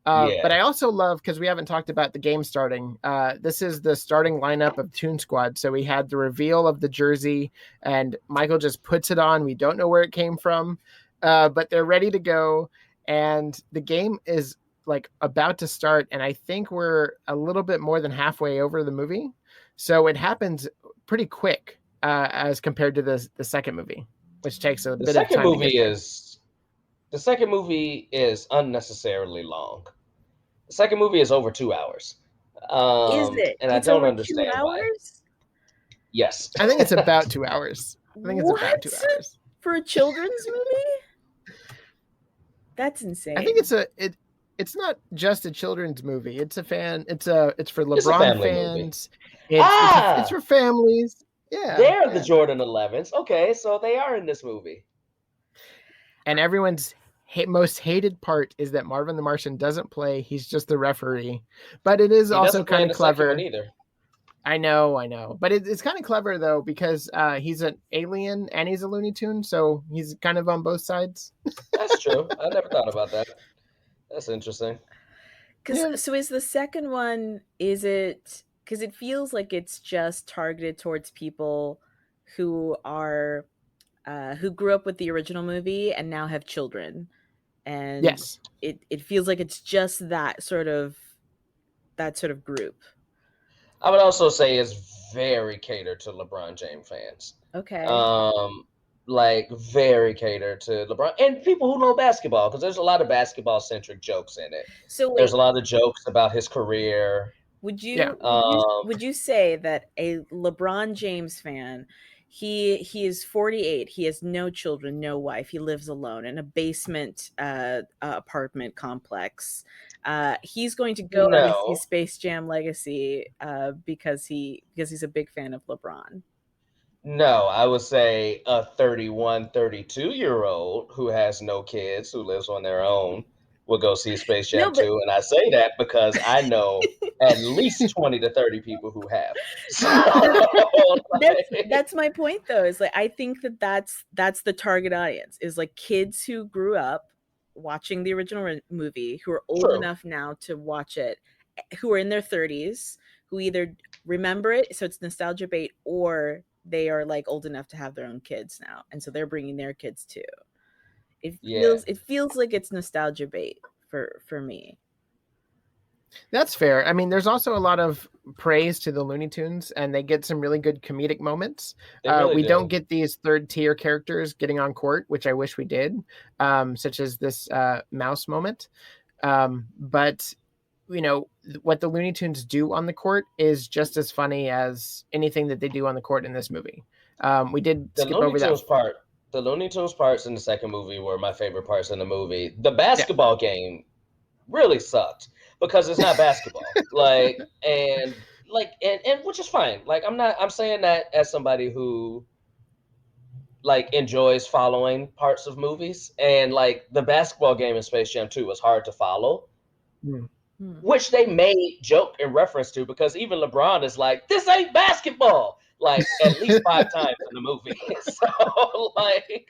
But I also love, because we haven't talked about the game starting. This is the starting lineup of Toon Squad. So we had the reveal of the jersey, and Michael just puts it on. We don't know where it came from, but they're ready to go. And the game is like about to start, and I think we're a little bit more than halfway over the movie. So it happens pretty quick as compared to the second movie, which takes a bit of time to get there. The second movie is unnecessarily long. The second movie is over 2 hours. Is it? And It's I don't over understand 2 why. hours? Yes. I think it's about 2 hours. What? For a children's movie? That's insane. I think it's not just a children's movie. It's for LeBron fans. It's for families. Yeah. They're the Jordan 11s. Okay, so they are in this movie. And everyone's most hated part is that Marvin the Martian doesn't play. He's just the referee. But it is also kind of clever. Either. I know. But it's kind of clever, though, because he's an alien and he's a Looney Tune, so he's kind of on both sides. That's true. I never thought about that. That's interesting. So is the second one, is it... Because it feels like it's just targeted towards people who are... who grew up with the original movie and now have children. And yes, it feels like it's just that sort of group. I would also say it's very catered to LeBron James fans. Okay. Like very catered to LeBron and people who know basketball, because there's a lot of basketball centric jokes in it. So there's a lot of jokes about his career. Would you say that a LeBron James fan, he is 48, he has no children, no wife, he lives alone in a basement apartment complex, he's going to go to see Space Jam Legacy because he's a big fan of LeBron? No, I would say a 31, 32-year-old who has no kids, who lives on their own, will go see Space Jam 2. And I say that because I know at least 20 to 30 people who have. So, that's my point, though, is like, I think that's the target audience, is like kids who grew up watching the original movie, who are old enough now to watch it, who are in their 30s, who either remember it, so it's nostalgia bait, or they are like old enough to have their own kids now, and so they're bringing their kids too. It feels like it's nostalgia bait for me. That's fair. I mean, there's also a lot of praise to the Looney Tunes, and they get some really good comedic moments. We don't get these third tier characters getting on court, which I wish we did, such as this mouse moment. But you know, what the Looney Tunes do on the court is just as funny as anything that they do on the court in this movie. We did skip over that. The Looney Tunes parts in the second movie were my favorite parts in the movie. The basketball game really sucked because it's not basketball. And which is fine. Like I'm saying that as somebody who like enjoys following parts of movies, and like the basketball game in Space Jam 2 was hard to follow, Mm. which they made joke and reference to because even LeBron is like, this ain't basketball, like at least 5 times in the movie. So like,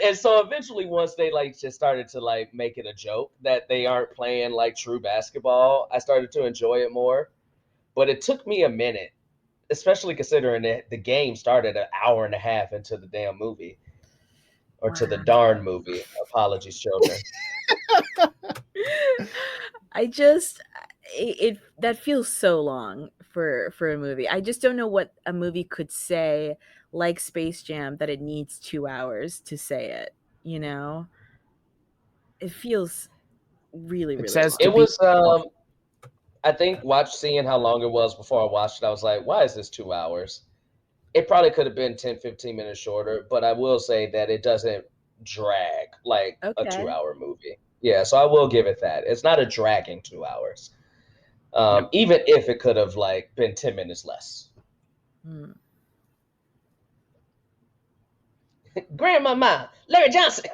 and so eventually once they like just started to like make it a joke that they aren't playing like true basketball, I started to enjoy it more. But it took me a minute, especially considering that the game started an hour and a half into the damn movie, or to the Wow. darn movie. Apologies, children. I just that feels so long for a movie. I just don't know what a movie could say like Space Jam that it needs 2 hours to say it, you know? It feels really, It really says to It long. be. was I think seeing how long it was before I watched it, I was like, why is this 2 hours? It probably could have been 10, 15 minutes shorter, but I will say that it doesn't drag like a Okay. 2 hour movie. Yeah, so I will give it that. It's not a dragging 2 hours. No. Even if it could have like been 10 minutes less. Hmm. Grandmama, Larry Johnson.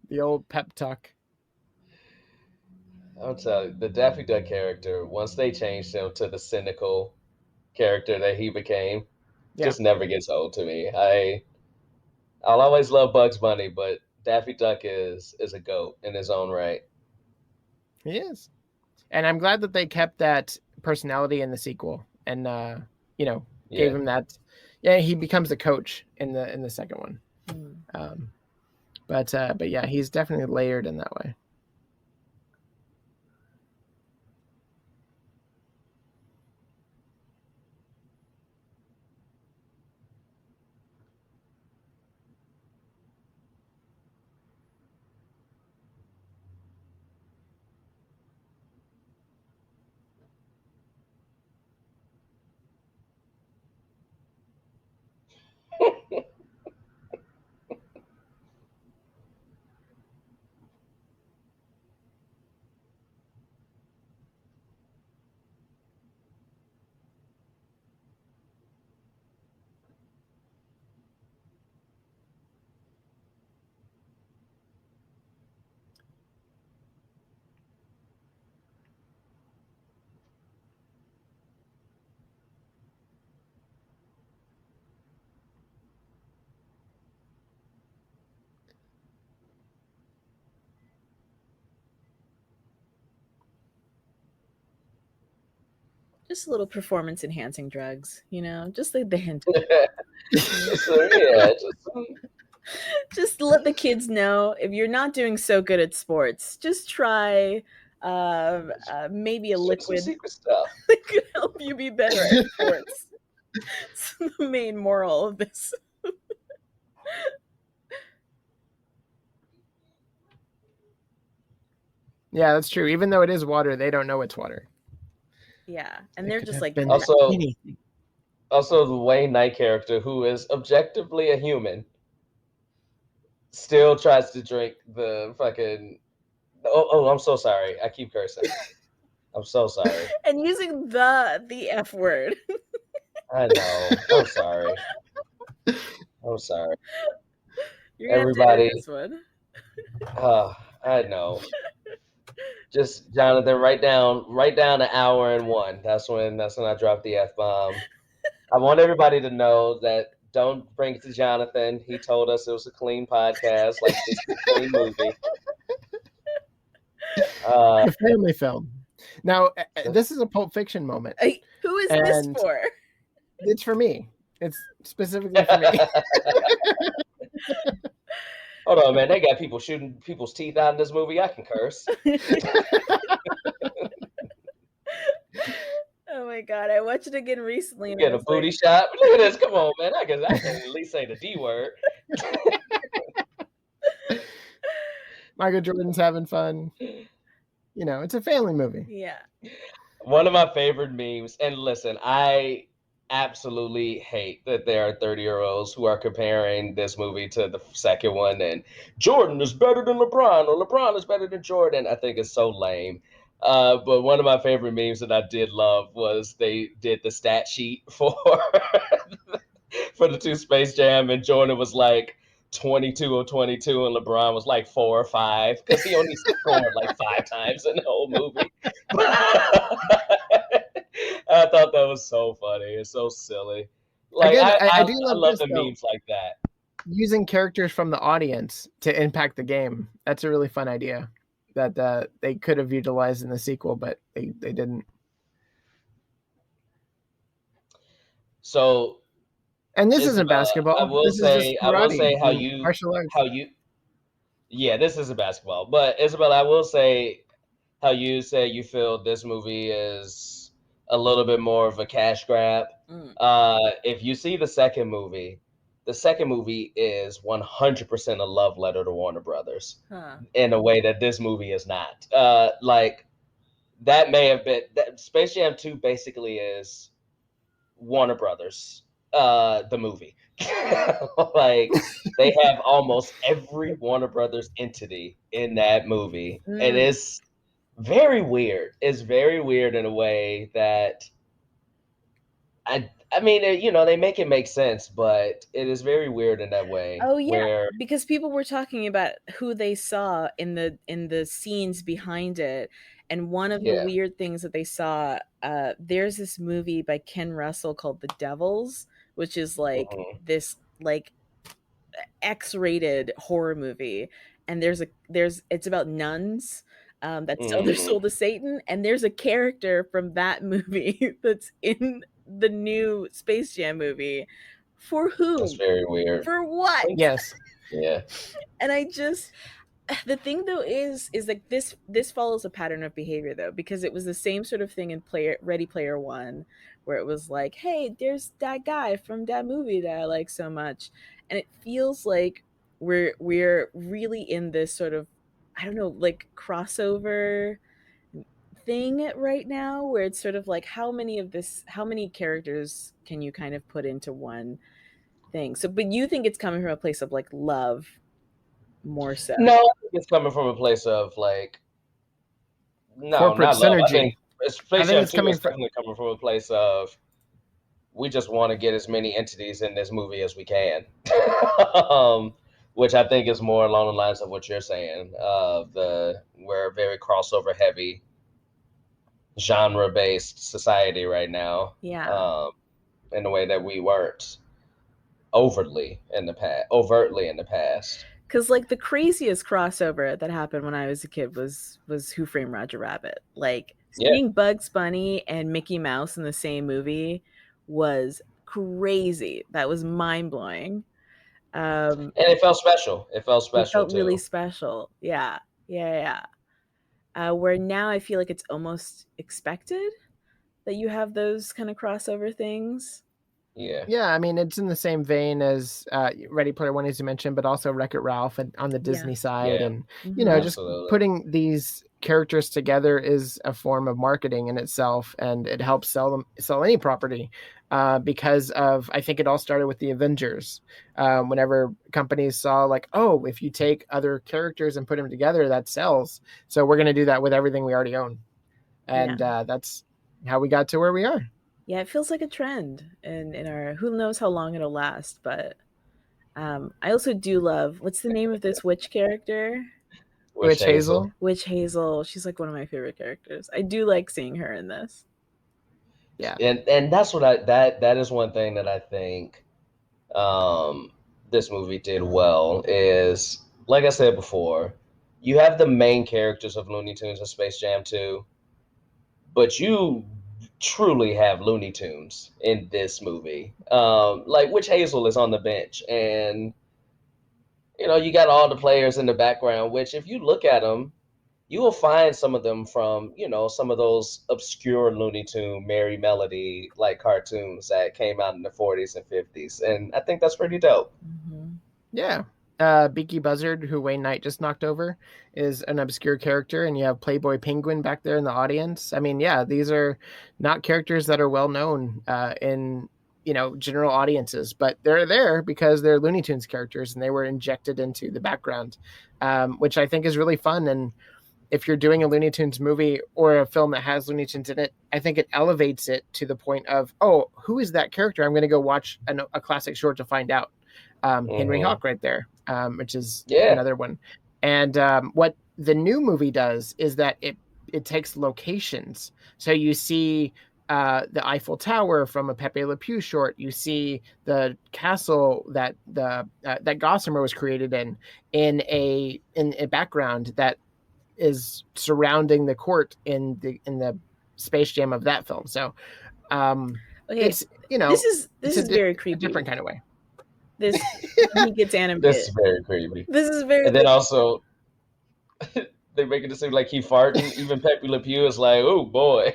The old pep talk. I'll tell you, the Daffy Duck character, once they changed him to the cynical character that he became, Yeah, just never gets old to me. I'll always love Bugs Bunny, but Daffy Duck is a goat in his own right. he is. And I'm glad that they kept that personality in the sequel and gave Yeah. him that. Yeah, he becomes a coach in the second one. Hmm. But yeah, he's definitely layered in that way. Just a little performance enhancing drugs, just like the hint of So yeah, just let the kids know if you're not doing so good at sports, just try maybe a some liquid secret stuff. that could help you be better at sports. It's the main moral of this. Yeah, that's true. Even though it is water, they don't know it's water. Yeah, and It they're could just have like been Also, anything. also the Wayne Knight character, who is objectively a human, still tries to drink the fucking. Oh, I'm so sorry. I keep cursing. I'm so sorry. and using the F word. I know. I'm sorry. I'm sorry. You're gonna have to edit Everybody. this one. I know. Just Jonathan, write down an hour and one. That's when I drop the F bomb. I want everybody to know that don't bring it to Jonathan. He told us it was a clean podcast, like this is a clean movie. A family film. Now, this is a Pulp Fiction moment. Who is this And for? it's for me. It's specifically for me. Hold on, man. They got people shooting people's teeth out in this movie. I can curse. Oh my god, I watched it again recently. And Get I a was booty like, shot. Look at this. Come on, man. I can at least say the D word. Michael Jordan's having fun. You know, it's a family movie. yeah. One of my favorite memes, and listen, I absolutely hate that there are 30-year-olds who are comparing this movie to the second one and Jordan is better than LeBron or LeBron is better than Jordan. I think it's so lame. But one of my favorite memes that I did love was they did the stat sheet for for the two Space Jam, and Jordan was like 22 or 22, and LeBron was like 4 or 5 because he only scored like 5 times in the whole movie. I thought that was so funny. It's so silly. Like Again, I I do love love this, the though. memes like that. Using characters from the audience to impact the game. That's a really fun idea that they could have utilized in the sequel, but they didn't. So, And this isn't Isabella, basketball. This is just I will karate say and martial arts. yeah, this is a basketball. But Isabella, I will say how you say you feel this movie is a little bit more of a cash grab. Mm. If you see the second movie is 100% a love letter to Warner Brothers Huh. in a way that this movie is not. Like that may have been Space Jam 2 basically is Warner Brothers, the movie. Like they have almost every Warner Brothers entity in that movie, and Mm. it's very weird. It's very weird in a way that I mean, you know, they make it make sense, but it is very weird in that way. Oh yeah, Where because people were talking about who they saw in the scenes behind it, and one of the yeah, weird things that they saw, there's this movie by Ken Russell called The Devils, which is like mhm, this like X-rated horror movie, and it's about nuns that sell their mhm, soul to Satan, and there's a character from that movie that's in the new Space Jam movie. For that's whom? very weird. For what? Yes. Yeah, And I just the thing though is like this follows a pattern of behavior though, because it was the same sort of thing in Ready Player One, where it was like, hey, there's that guy from that movie that I like so much, and it feels like we're really in this sort of, I don't know, like crossover thing right now, where it's sort of like how many characters can you kind of put into one thing. So but you think it's coming from a place of like love more so. no, I think it's coming from a place of like no, Corporate not love. I think synergy. I Space think Jam it's 2 coming is from. definitely coming from a place of we just want to get as many entities in this movie as we can, um, which I think is more along the lines of what you're saying. We're a very crossover heavy, genre based society right now, Yeah. in a way that we weren't overtly in the past. Cause like the craziest crossover that happened when I was a kid was Who Framed Roger Rabbit. Like Yeah, seeing Bugs Bunny and Mickey Mouse in the same movie was crazy. That was mind blowing. and it felt special. It felt It special felt really too. special. Yeah. Yeah, yeah. Where now I feel like it's almost expected that you have those kind of crossover things. Yeah, Yeah, I mean, it's in the same vein as Ready Player One, as you mentioned, but also Wreck-It Ralph on the Yeah. Disney side. yeah, And, Mhm. just absolutely. putting these characters together is a form of marketing in itself, and it helps sell any property because of, I think it all started with the Avengers. Whenever companies saw like, oh, if you take other characters and put them together, that sells. So we're going to do that with everything we already own. Yeah. And that's how we got to where we are. Yeah, it feels like a trend in our, who knows how long it'll last, but I also do love, what's the name of this witch character? Witch Witch Hazel. Hazel. Witch Hazel. She's like one of my favorite characters. I do like seeing her in this. Yeah. And that's what that is one thing that I think um, this movie did well is like I said before, you have the main characters of Looney Tunes and Space Jam 2, but you truly have Looney Tunes in this movie. Like Witch Hazel is on the bench, and you got all the players in the background. Which, if you look at them, you will find some of them from some of those obscure Looney Tune, Merry Melody like cartoons that came out in the 40s and 50s, and I think that's pretty dope. Mm-hmm. Yeah. Beaky Buzzard, who Wayne Knight just knocked over, is an obscure character, and you have Playboy Penguin back there in the audience. I mean, yeah, these are not characters that are well known in general audiences, but they're there because they're Looney Tunes characters, and they were injected into the background, which I think is really fun. And if you're doing a Looney Tunes movie or a film that has Looney Tunes in it, I think it elevates it to the point of, oh, who is that character? I'm going to go watch a classic short to find out. Henry Hawk right there, which is another one. And what the new movie does is that it takes locations. So you see the Eiffel Tower from a Pepe Le Pew short. You see the castle that that Gossamer was created in a background that is surrounding the court in the Space Jam of that film. So it's this is very creepy. A different kind of way. This he gets animated. This is very creepy. This is very. And then also, they make it seem like he farting. Even Pepe Le Pew is like, "Oh boy,"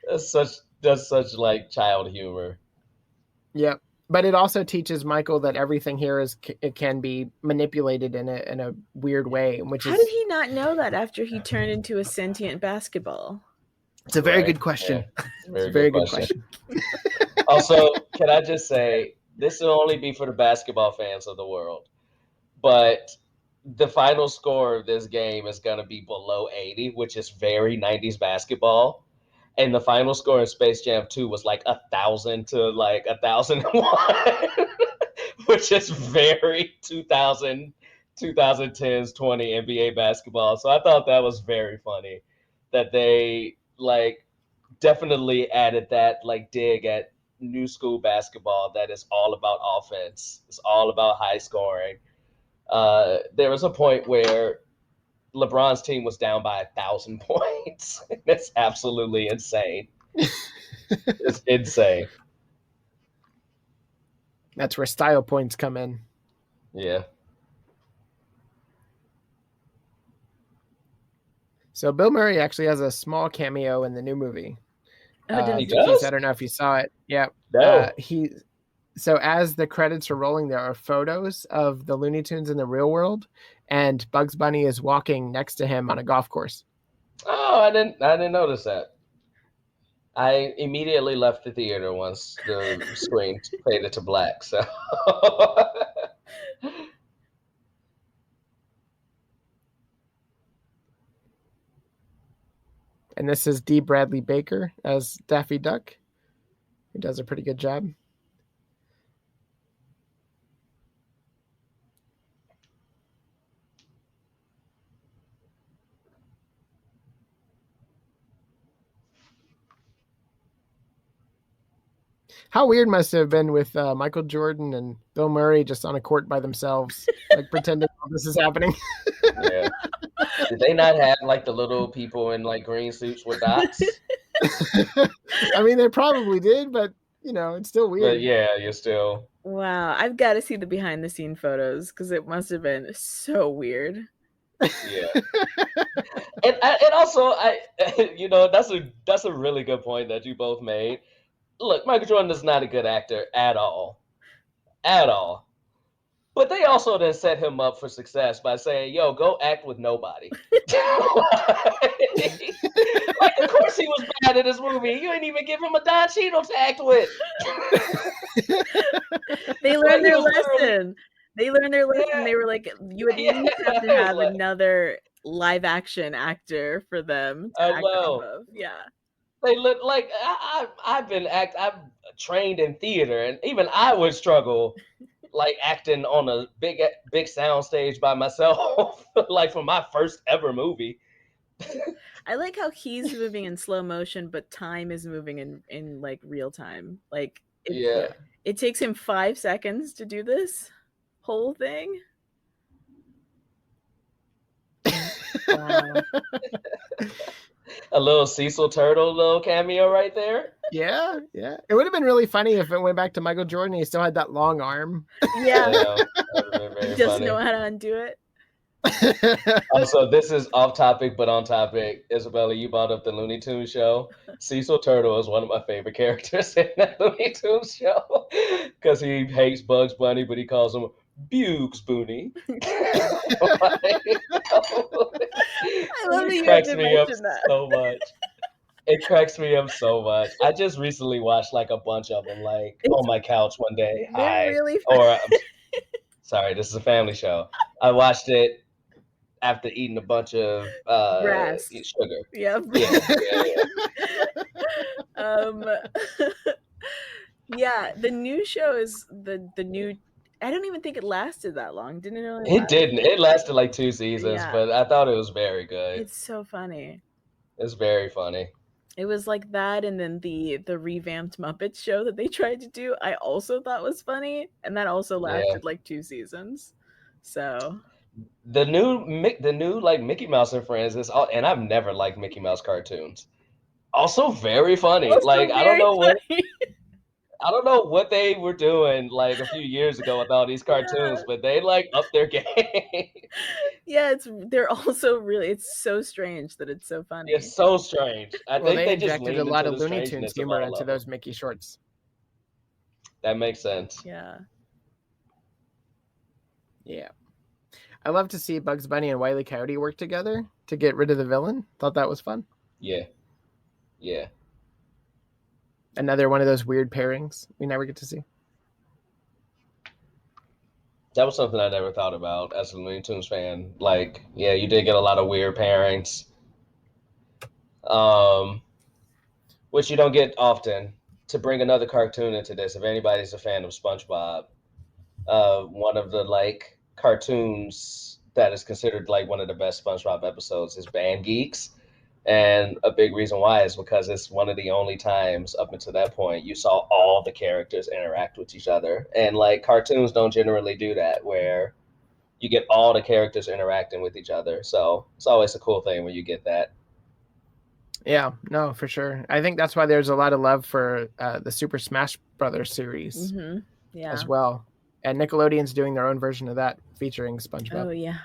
that's such like child humor. Yep, but it also teaches Michael that everything here it can be manipulated in a weird way. How did he not know that after he turned into a sentient basketball? It's a very good question. Yeah, it's a very good question. Also, can I just say, this will only be for the basketball fans of the world, but the final score of this game is going to be below 80, which is very 90s basketball. And the final score in Space Jam 2 was like 1,000 to like 1,001, which is very 2010s 20 NBA basketball. So I thought that was very funny that they like definitely added that like dig at new school basketball that is all about offense. It's all about high scoring. There was a point where LeBron's team was down by 1,000 points. That's absolutely insane. It's insane. That's where style points come in. Yeah. So Bill Murray actually has a small cameo in the new movie. He does? I don't know if you saw it. Yeah. No. So as the credits are rolling, there are photos of the Looney Tunes in the real world, and Bugs Bunny is walking next to him on a golf course. Oh, I didn't notice that. I immediately left the theater once the screen faded to black. So. And this is D. Bradley Baker as Daffy Duck, who does a pretty good job. How weird must it have been with Michael Jordan and Bill Murray just on a court by themselves, like pretending all this is happening. Yeah. Did they not have like the little people in like green suits with dots? I mean, they probably did, but it's still weird. But yeah, you're still. Wow, I've got to see the behind the scene photos because it must have been so weird. Yeah. and also that's a really good point that you both made. Look, Michael Jordan is not a good actor at all. But they also then set him up for success by saying, yo, go act with nobody. Like, of course he was bad in this movie. You ain't even give him a Don Cheadle to act with. They learned their lesson. They learned their lesson. Yeah. They were like, you at least have to have another live action actor for them to act off of. Yeah. They look like I've trained in theater, and even I would struggle like acting on a big sound stage by myself, like for my first ever movie. I like how he's moving in slow motion, but time is moving in like real time. Like it takes him 5 seconds to do this whole thing. Wow. A little Cecil Turtle little cameo right there. Yeah. It would have been really funny if it went back to Michael Jordan and he still had that long arm. Yeah. Yeah, that would have been He very doesn't funny. know how to undo it. Also, this is off topic, but on topic. Isabella, you brought up the Looney Tunes show. Cecil Turtle is one of my favorite characters in that Looney Tunes show because he hates Bugs Bunny, but he calls him Bugs Bunny. I love that It you had cracks to me up mention that. so much. It cracks me up so much. I just recently watched like a bunch of them, like It's- on my couch one day. They're really fun. Or sorry, this is a family show. I watched it after eating a bunch of Grass. sugar. Yep. Yeah. Yeah, the new show is the new. I don't even think it lasted that long. Didn't it? Only It last- didn't. It lasted like 2 seasons, Yeah. but I thought it was very good. It's so funny. It's very funny. It was like that, and then the revamped Muppets show that they tried to do, I also thought was funny, and that also lasted like 2 seasons. So The new like Mickey Mouse and Friends is all, and I've never liked Mickey Mouse cartoons. Also very funny. also Like I very don't know funny. I don't know what they were doing like a few years ago with all these cartoons, but they like upped their game. Yeah, they're also really. It's so strange that it's so funny. It's so strange. I Well, think they they just injected a leaned lot into of the Looney Tunes strangeness of humor all into of them. those Mickey shorts. That makes sense. Yeah. Yeah. I love to see Bugs Bunny and Wile E. Coyote work together to get rid of the villain. Thought that was fun. Yeah. Another one of those weird pairings we never get to see. That was something I never thought about as a Looney Tunes fan. Like, yeah, you did get a lot of weird pairings, which you don't get often. To bring another cartoon into this, if anybody's a fan of SpongeBob, one of the like cartoons that is considered like one of the best SpongeBob episodes is Band Geeks. And a big reason why is because it's one of the only times up until that point you saw all the characters interact with each other. And like cartoons don't generally do that where you get all the characters interacting with each other. So it's always a cool thing when you get that. Yeah, no, for sure. I think that's why there's a lot of love for the Super Smash Brothers series Yeah. as well. And Nickelodeon's doing their own version of that featuring SpongeBob. Oh yeah.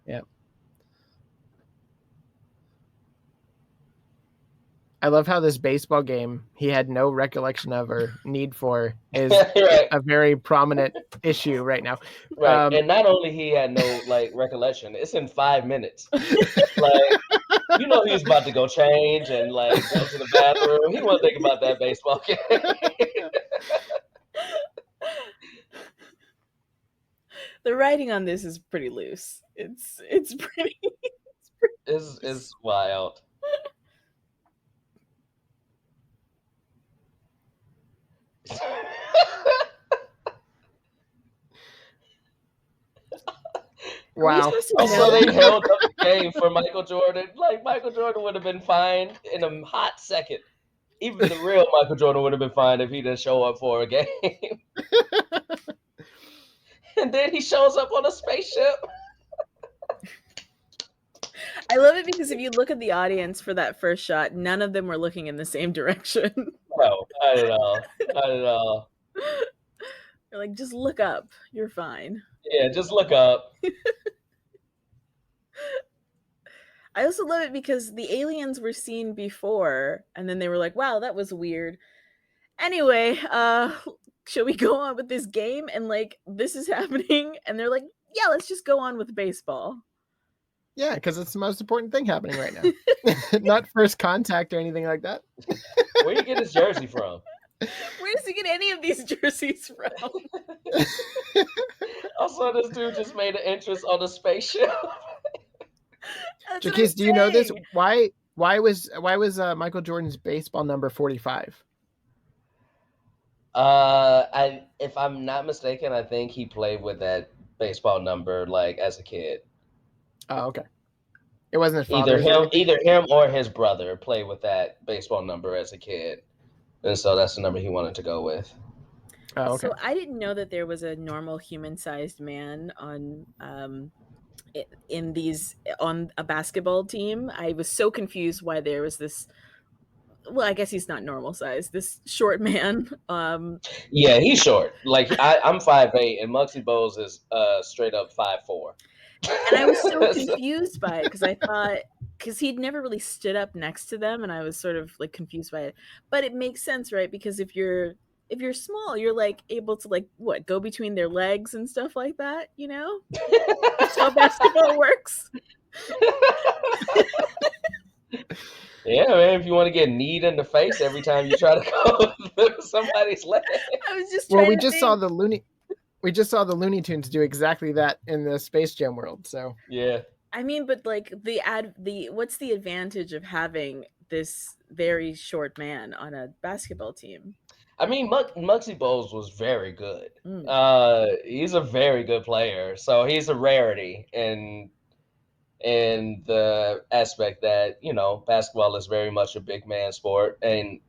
Yeah. I love how this baseball game he had no recollection of or need for is Right. a very prominent issue right now. Right. And not only he had no like recollection, it's in 5 minutes. Like you know he's about to go change and like go to the bathroom. He wasn't thinking about that baseball game. The writing on this is pretty loose. It's pretty. It's wild. Wow. Also, they held up the game for Michael Jordan. Like Michael Jordan would have been fine in a hot second. Even the real Michael Jordan would have been fine if he didn't show up for a game. And then he shows up on a spaceship. I love it because if you look at the audience for that first shot, none of them were looking in the same direction. No, not at all. Not at all. You're like, just look up. You're fine. Yeah, just look up. I also love it because the aliens were seen before, and then they were like, wow, that was weird. Anyway, shall we go on with this game? And like, this is happening. And they're like, yeah, let's just go on with baseball. Yeah, because it's the most important thing happening right now. Not first contact or anything like that. Where you get his jersey from? Where does he get any of these jerseys from? Also, this dude just made an entrance on a spaceship. That's what Jacquis, I'm do you know this? saying. Why was Michael Jordan's baseball number 45? If I'm not mistaken, I think he played with that baseball number like as a kid. Oh, okay. It wasn't his father. Either him or his brother played with that baseball number as a kid, and so that's the number he wanted to go with. Oh, okay. So I didn't know that there was a normal human-sized man on in these on a basketball team. I was so confused why there was this. Well, I guess he's not normal size. This short man. Yeah, he's short. Like I'm 5'8", and Muggsy Bogues is straight up 5'4". And I was so confused by it because I thought because he'd never really stood up next to them, and I was sort of like confused by it. But it makes sense, right? Because if you're small, you're like able to like what go between their legs and stuff like that. You know, that's how basketball works. Yeah, man. If you want to get kneed in the face every time you try to go through somebody's leg. I was just Well, trying we to just think. saw the Looney Tunes do exactly that in the Space Jam world. So Yeah. I mean, but like the what's the advantage of having this very short man on a basketball team? I mean, Muggsy Bogues was very good. Mm, He's a very good player, so he's a rarity in the aspect that basketball is very much a big man sport, and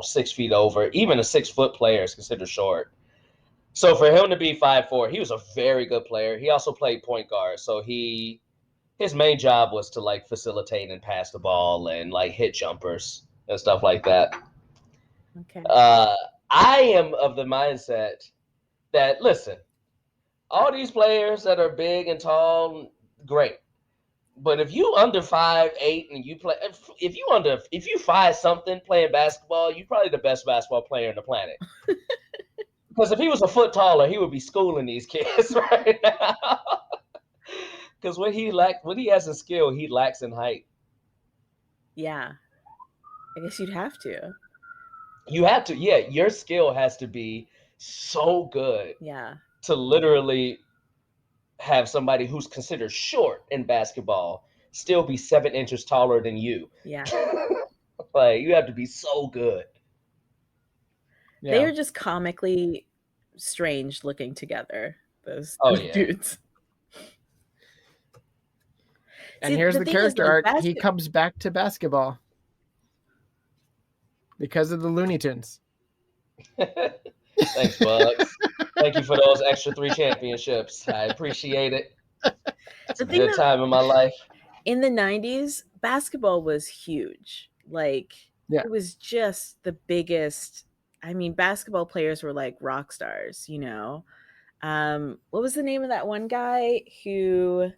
6 feet over, even a 6 foot player is considered short. So for him to be 5'4", he was a very good player. He also played point guard, so his main job was to like facilitate and pass the ball and like hit jumpers and stuff like that. okay. Uh, I am of the mindset that listen, all these players that are big and tall, great. But if you under 5'8" and you play, if you 5 something playing basketball, you're probably the best basketball player on the planet. Because if he was a foot taller, he would be schooling these kids right now. Because what he has in skill, he lacks in height. Yeah. I guess you'd have to. You have to, yeah, your skill has to be so good Yeah. to literally have somebody who's considered short in basketball still be 7 inches taller than you. Yeah. Like you have to be so good. They yeah. are just comically strange looking together. Those Oh yeah. dudes. And See, here's the the thing is, character like, arc. He comes back to basketball because of the Looney Tunes. Thanks, Bugs. Thank you for those extra 3 championships. I appreciate it. It's the a thing good that time in my life. in the 90s, basketball was huge. Like, Yeah. it was just the biggest. I mean, basketball players were like rock stars, you know? What was the name of that one guy who,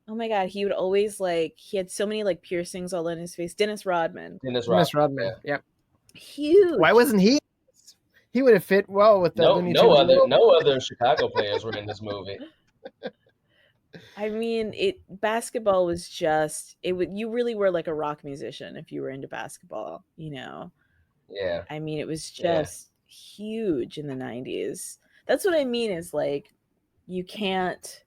oh my God, he would always like, he had so many like piercings all in his face. Dennis Rodman. Dennis Miss Rodman. Rodman. Yeah. Yep. Huge. Why wasn't he? He would have fit well with the Looney Tunes. No other Chicago players were in this movie. I mean, basketball was just it would you really were like a rock musician if you were into basketball, you know. Yeah. I mean, it was Yeah. just huge in the 90s. That's what I mean is like you can't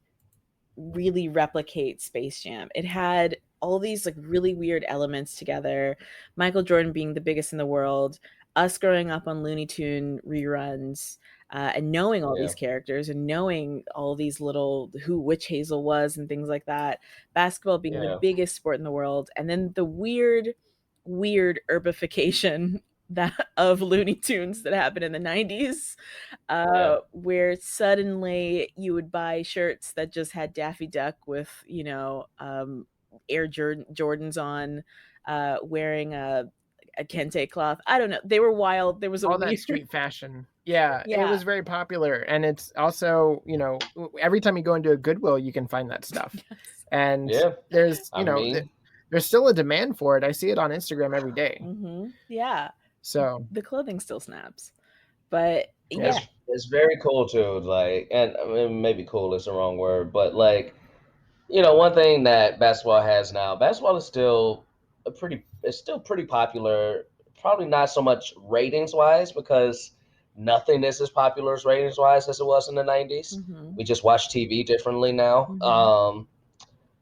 really replicate Space Jam. It had all these like really weird elements together. Michael Jordan being the biggest in the world, us growing up on Looney Tune reruns, and knowing all Yeah. these characters and knowing all these little who Witch Hazel was and things like that. Basketball being the Yeah. biggest sport in the world, and then the weird herbification that of Looney Tunes that happened in the 90s, Yeah. where suddenly you would buy shirts that just had Daffy Duck with, Air Jordans on, wearing a kente cloth. I don't know. They were wild. There was a All weird. that street fashion. Yeah, it Yeah. was very popular. And it's also, every time you go into a Goodwill, you can find that stuff. Yes. And Yeah. there's, I mean, there's still a demand for it. I see it on Instagram every day. Mm-hmm. Yeah. So The clothing still snaps. But yeah. it's very cool too. Like, and I mean, maybe cool is the wrong word, but like, one thing that basketball is still it's still pretty popular. Probably not so much ratings wise because nothing is as popular as ratings wise as it was in the 90s. Mm-hmm. We just watch TV differently now. Mhm.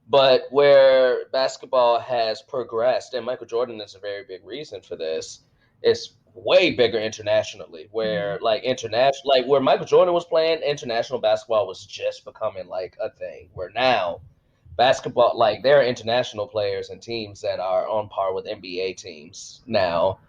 But where basketball has progressed, and Michael Jordan is a very big reason for this, it's way bigger internationally. Where like where Michael Jordan was playing, international basketball was just becoming like a thing. Where now basketball, like there are international players and teams that are on par with NBA teams now,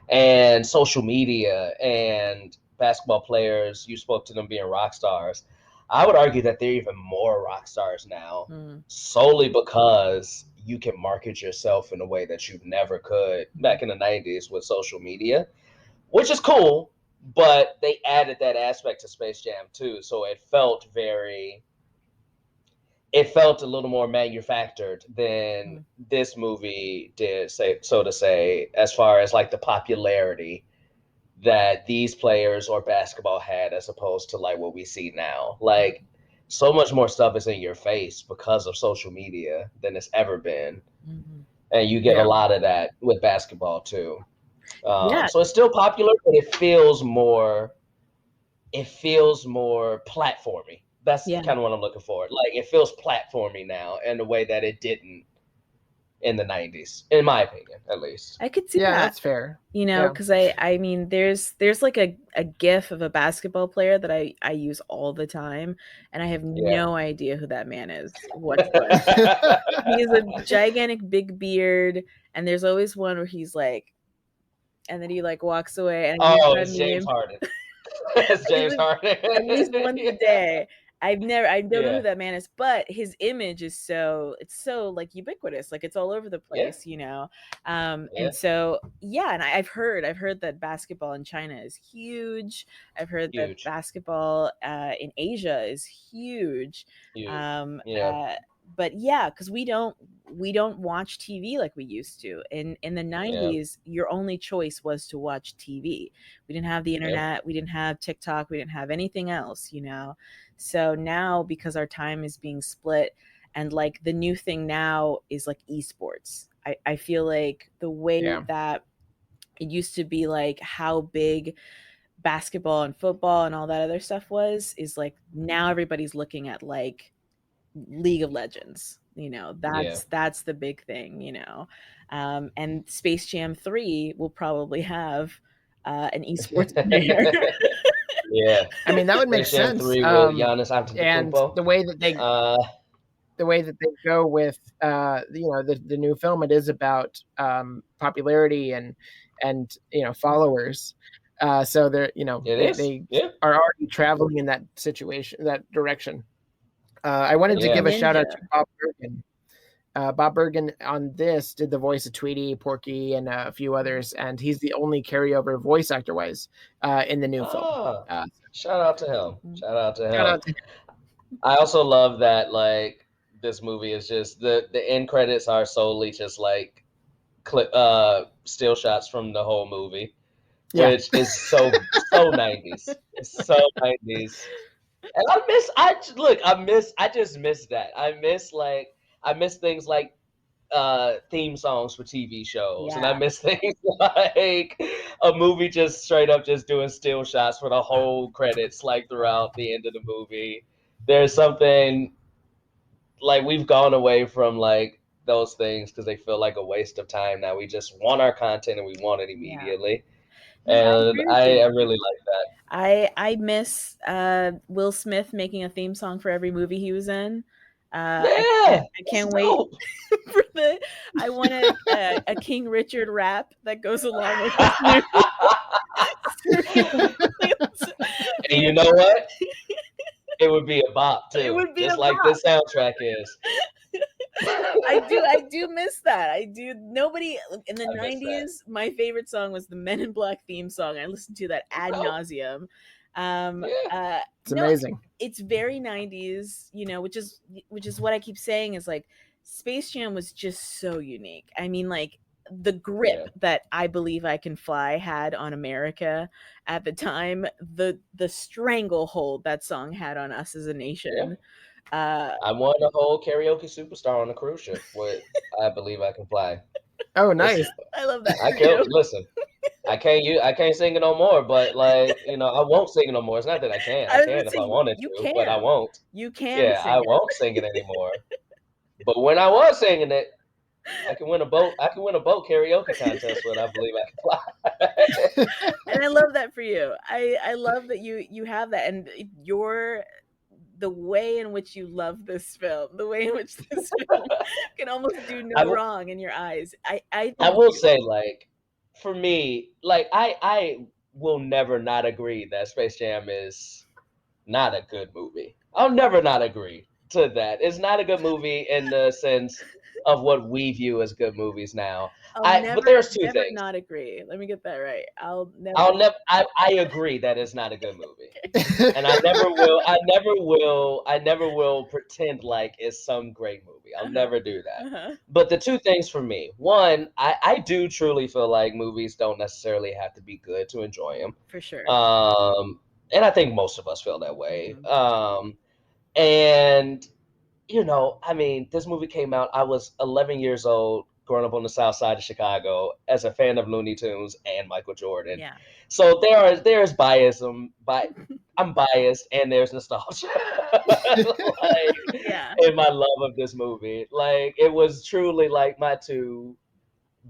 and social media and basketball players. You spoke to them being rock stars. I would argue that they're even more rock stars now, Mm. solely because you can market yourself in a way that you never could back in the 90s with social media, which is cool, but they added that aspect to Space Jam too, so it felt a little more manufactured than Mm. this movie did, say so to say, as far as like the popularity that these players or basketball had as opposed to like what we see now. Like so much more stuff is in your face because of social media than it's ever been. Mhm. And you get a Yeah. lot of that with basketball too. Yeah. So it's still popular, but it feels more platformy. That's Yeah. kind of what I'm looking for. Like it feels platformy now in a way that it didn't in the 90s, in my opinion, at least. I could see Yeah, that. that's fair. You know, Yeah. because I mean, there's like a GIF of a basketball player that I use all the time, and I have Yeah. no idea who that man is whatsoever. He has a gigantic big beard, and there's always one where he's like, and then he like walks away, and I use Oh, that it's James meme Harden. It's James Harden. at least once a Yeah. day. I don't know Yeah. who that man is, but his image is it's so like ubiquitous, like it's all over the Yeah. place, you know. Yeah. And so yeah, and I've heard that basketball in China is huge. I've heard that Huge. basketball in Asia is huge. Huge. Um, Yeah. uh, but yeah, because we don't watch TV like we used to. In the Yeah. 90s, your only choice was to watch TV. We didn't have the Yeah. internet, we didn't have TikTok, we didn't have anything else, you know. So now, because our time is being split, and like the new thing now is like esports. I feel like the way Yeah. that it used to be, like how big basketball and football and all that other stuff was, is like now everybody's looking at like League of Legends. You know, Yeah. that's the big thing, you know. And Space Jam 3 will probably have an esports player. Yeah. I mean, that would make Space Jam sense. 3 with Giannis And Antetokounmpo. the way that they go with the new film, it is about popularity and followers. So they're It they is. they Yeah. are already traveling in that situation, that direction. I wanted to He's a give Yeah. a shout out to ninja. Bob Bergen. Bob Bergen on this did the voice of Tweety, Porky, and a few others, and he's the only carryover voice actor wise in the new film. Ah, shout out to him. Mm. Shout out to Shout him. out to I also love that like this movie is just the end credits are solely just like still shots from the whole movie, yeah, which is so 90s. It's so 90s. And I just miss that. I miss things like theme songs for TV shows, and I Yeah. miss things like a movie just straight up just doing still shots for the whole credits, like throughout the end of the movie. There's something like we've gone away from like those things because they feel like a waste of time now. We just want our content and we want it Yeah. immediately, No, I and agree with I you. really like that. I miss Will Smith making a theme song for every movie he was in. I Yeah, can't it's wait dope. for I want a King Richard rap that goes along with this new. And you know what? It would be a bop It too, would be a just like bop. this soundtrack is. I do miss that. I do. Nobody in the I miss that. 90s, my favorite song was the Men in Black theme song. I listened to that ad Oh, nauseum. yeah. it's No, amazing. it's very 90s, you know, which is what I keep saying, is like Space Jam was just so unique. I mean, like the grip Yeah. that I Believe I Can Fly had on America at the time, the stranglehold that song had on us as a Yeah. nation. I won a whole karaoke superstar on a cruise ship with I Believe I Can Fly. Oh, Listen, nice. I love that I for killed you. listen. I can't sing it no more, but like, I won't sing it no more. It's not that I can't. I I was gonna can if I say wanted you to, but I can. won't. You can Yeah, sing I it. won't sing it anymore. But when I was singing it, I can win a boat karaoke contest with I Believe I Can Fly. And I love that for you. I love that you have that, and the way in which you love this film, the way in which this film can almost do I no will wrong in your eyes. I I think will say, like, for me, like I will never not agree that Space Jam is not a good movie. I'll never not agree to that. It's not a good movie in the sense of what we view as good movies now. I'll But never there's two never things. not agree. Let me get that right. I'll never. I agree that it's not a good movie. And I never will pretend like it's some great movie. I'll Uh-huh. never do that. Uh-huh. But the two things for me, one, I do truly feel like movies don't necessarily have to be good to enjoy them. For sure. And I think most of us feel that way. Mhm. And I mean, this movie came out. I was 11 years old, growing up on the South Side of Chicago, as a fan of Looney Tunes and Michael Jordan. Yeah. So there's bias. I'm biased, and there's nostalgia, like Yeah. in my love of this movie. Like it was truly like my two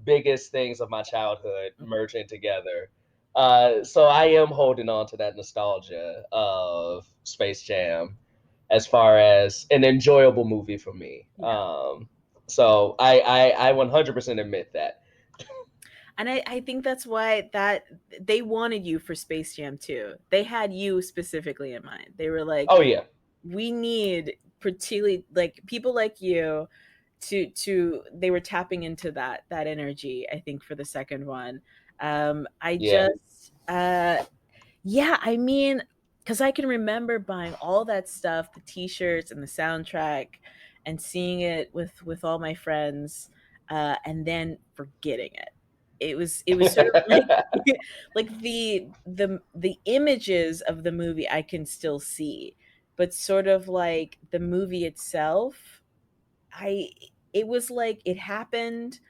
biggest things of my childhood merging together. So I am holding on to that nostalgia of Space Jam as far as an enjoyable movie for me. Yeah. So I 100% admit that. And I think that's why that they wanted you for Space Jam too. They had you specifically in mind. They were like, Oh yeah, we need particularly like people like you to they were tapping into that energy, I think, for the second one. I yeah. just yeah, I mean, because I can remember buying all that stuff, the T-shirts and the soundtrack, and seeing it with all my friends, and then forgetting it. It was sort of like like the images of the movie I can still see, but sort of like the movie itself, I it was like it happened,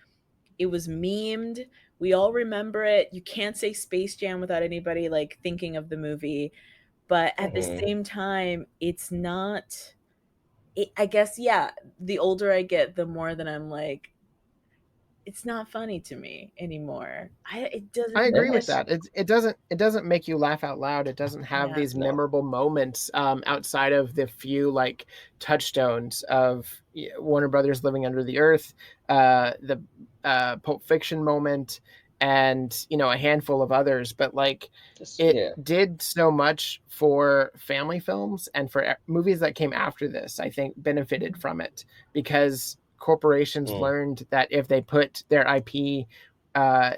it was memed. We all remember it. You can't say Space Jam without anybody like thinking of the movie. But at the Mhm. same time, it's not. I guess, yeah. The older I get, the more that I'm like, it's not funny to me anymore. It I doesn't. agree with It's that. It doesn't make you laugh out loud. It doesn't have Yeah. these no. memorable moments outside of the few like touchstones of Warner Brothers Living Under the Earth, the Pulp Fiction moment, and a handful of others. But like Just it yeah. did so much for family films and for movies that came after this. I think benefited from it because corporations Mm. learned that if they put their IP uh,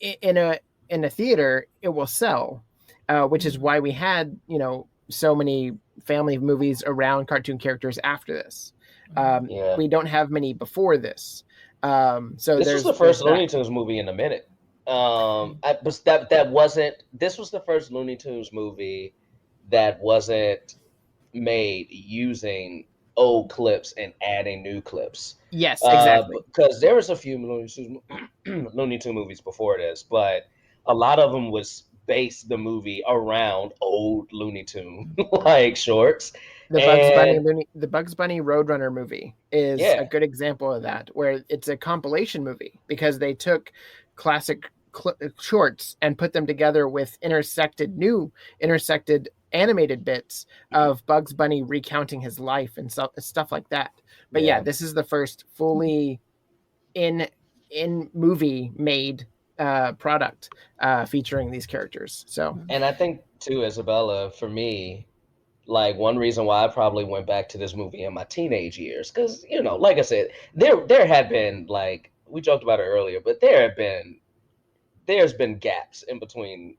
in a theater, it will sell, which is Mhm. why we had so many family movies around cartoon characters after this. Mhm. Yeah. We don't have many before this, so This was the there's first that. Looney Tunes movie in a minute. Mhm. That wasn't. This was the first Looney Tunes movie that wasn't made using old clips and adding new clips. Yes, exactly. Because there was a few Looney Tunes movies before this, but a lot of them was based the movie around old Looney Tune like shorts, and The Bugs Bunny Roadrunner movie is a yeah, good example of that, where it's a compilation movie because they took classic shorts and put them together with new intersected animated bits of Bugs Bunny recounting his life and stuff like that. But yeah, yeah. this is the first fully in movie made product featuring these characters. So And I think too, Isabella, for me, like one reason why I probably went back to this movie in my teenage years, because like I said, there had been like we joked about it earlier, but there's been gaps in between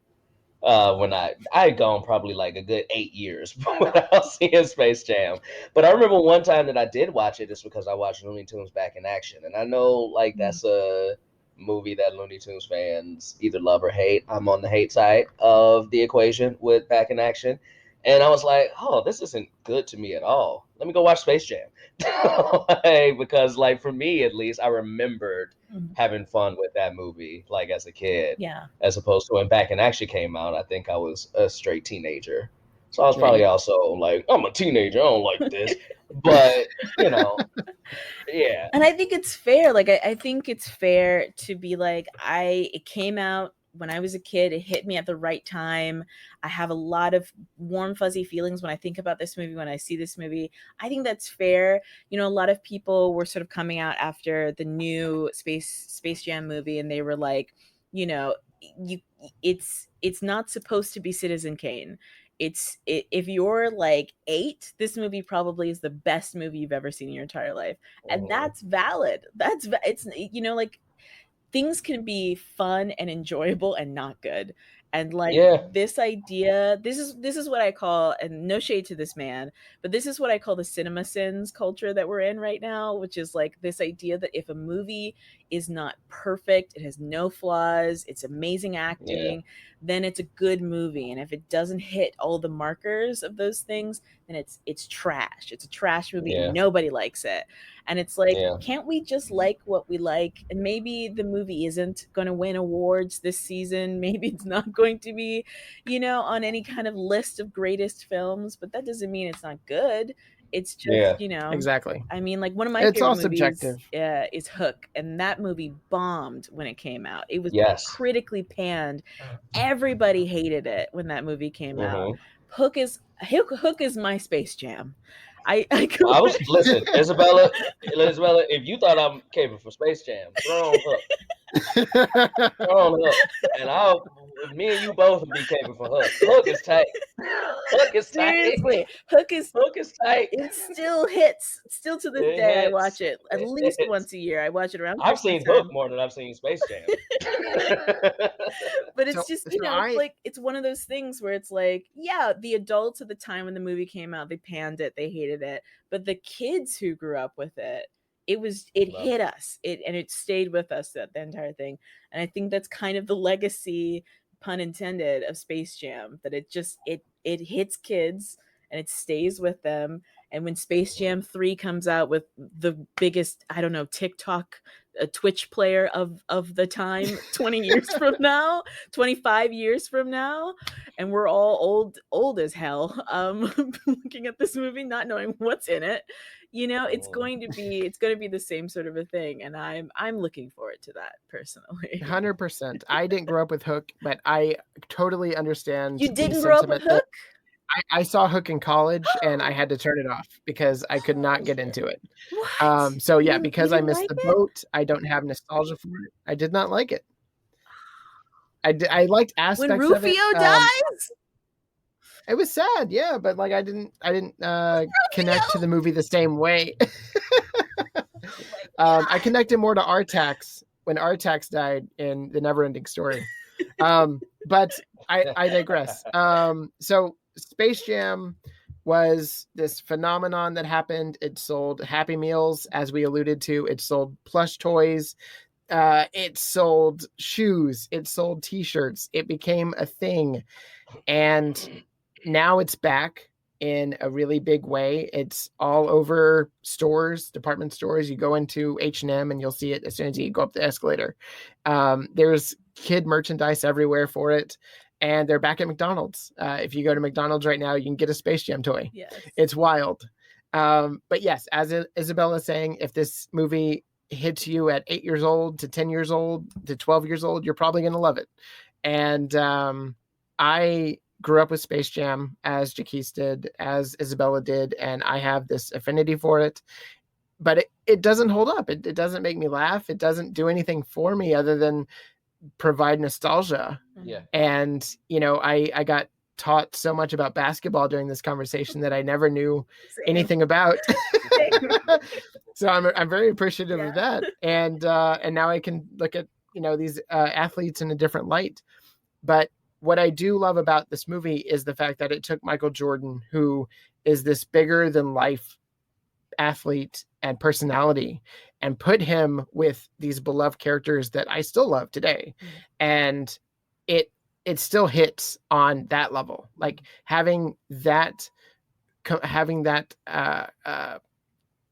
when I had gone probably like a good 8 years without seeing Space Jam. But I remember one time that I did watch it just because I watched Looney Tunes back in action, and I know like Mhm. that's a movie that Looney Tunes fans either love or hate. I'm on the hate side of the equation with back in action. And I was like, oh, this isn't good to me at all. Let me go watch Space Jam. Like, because, like, for me at least, I remembered Mhm. having fun with that movie, like, as a kid Yeah. as opposed to when Back in Action came out. I think I was a straight teenager, so I was yeah, probably also like, I'm a teenager, I don't like this, but you know, yeah, And I think it's fair. Like I think it's fair to be like, it came out when I was a kid, it hit me at the right time. I have a lot of warm fuzzy feelings when I think about this movie, when I see this movie. I think that's fair. A lot of people were sort of coming out after the new Space Jam movie, and they were like, you know, you it's not supposed to be Citizen Kane. if you're like 8, this movie probably is the best movie you've ever seen in your entire life. And that's valid. It's, like, things can be fun and enjoyable and not good. And like Yeah. this idea, this is what I call, and no shade to this man, but this is what I call the cinema sins culture that we're in right now, which is like this idea that if a movie is not perfect, it has no flaws, it's amazing Yeah. acting, then it's a good movie. And if it doesn't hit all the markers of those things, then it's trash. It's a trash movie Yeah. and nobody likes it. And it's like, Yeah. can't we just like what we like? And maybe the movie isn't going to win awards this season. Maybe it's not going to be, on any kind of list of greatest films, but that doesn't mean it's not good. It's just, Yeah. Exactly. I mean, like one of my It's favorite all movies subjective. is Hook, and that movie bombed when it came out. It was Yes. critically panned. Everybody hated it when that movie came out. Mhm. Hook is my Space Jam. Listen, Isabella, if you thought I'm caping for Space Jam, throw on Hook. Throw on Hook. And me and you both will be caping for Hook. Hook is tight. Hook is tight. Seriously, Hook is tight. It still hits. Still to this It day, I hits. watch it at It least hits. once a year. I watch it around I've Christmas seen time. Hook more than I've seen Space Jam. But it's So- just, so it's I- like, it's one of those things where it's like, yeah, the adults at the time when the movie came out, they panned it, they hated it. But the kids who grew up with it, it Love hit us. And it stayed with us, the entire thing. And I think that's kind of the legacy, pun intended, of Space Jam, that it hits kids and it stays with them. And when Space Jam 3 comes out with the biggest, I don't know, TikTok, a Twitch player of the time, 20 years from now, 25 years from now, and we're all old as hell, looking at this movie, not knowing what's in it, it's going to be the same sort of a thing. And I'm looking forward to that personally. 100%. I didn't grow up with Hook, but I totally understand. You the didn't grow up with sentiment that- Hook? I saw Hook in college and I had to turn it off because I could not get into it. What? So yeah, You because I didn't missed like the it? boat, I don't have nostalgia for it. I did not like it. I liked When aspects of Rufio it. dies? It was sad, yeah, but like I didn't connect to the movie the same way. I connected more to Artax when Artax died in the Neverending Story. But I digress. So Space Jam was this phenomenon that happened. It sold Happy Meals, as we alluded to. It sold plush toys. It sold shoes. It sold T-shirts. It became a thing. And now it's back in a really big way. It's all over stores, department stores. You go into H&M and you'll see it as soon as you go up the escalator. There's kid merchandise everywhere for it. And they're back at McDonald's. If you go to McDonald's right now, you can get a Space Jam toy. Yes. It's wild. But yes, as Isabella is saying, if this movie hits you at 8 years old to 10 years old to 12 years old, you're probably going to love it. And I grew up with Space Jam, as Jacquis did, as Isabella did, and I have this affinity for it. But it doesn't hold up. It doesn't make me laugh. It doesn't do anything for me other than provide nostalgia. Yeah. And, I got taught so much about basketball during this conversation that I never knew anything about. So I'm very appreciative of that. And now I can look at, these athletes in a different light. But what I do love about this movie is the fact that it took Michael Jordan, who is this bigger than life athlete and personality, and put him with these beloved characters that I still love today. And it still hits on that level. Like having that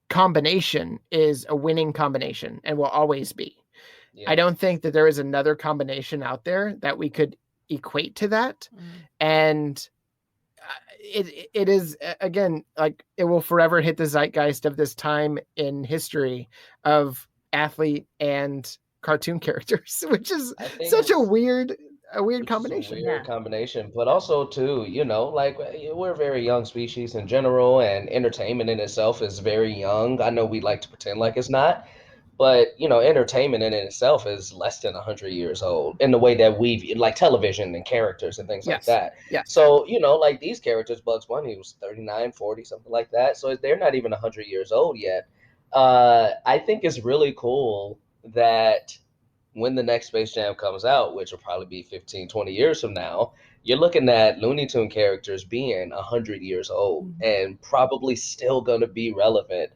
combination is a winning combination and will always be. Yeah. I don't think that there is another combination out there that we could equate to that. And it is, again, like it will forever hit the zeitgeist of this time in history of athlete and cartoon characters, which is such a weird combination. Weird combination, but also too, like we're a very young species in general, and entertainment in itself is very young. I know we like to pretend like it's not, But entertainment in itself is less than 100 years old in the way that we like television and characters and things like Yes. that. Yes. So like these characters, Bugs Bunny was 39, 40, something like that. So they're not even 100 years old yet. I think it's really cool that when the next Space Jam comes out, which will probably be 15, 20 years from now, you're looking at Looney Tune characters being 100 years old Mhm. and probably still going to be relevant.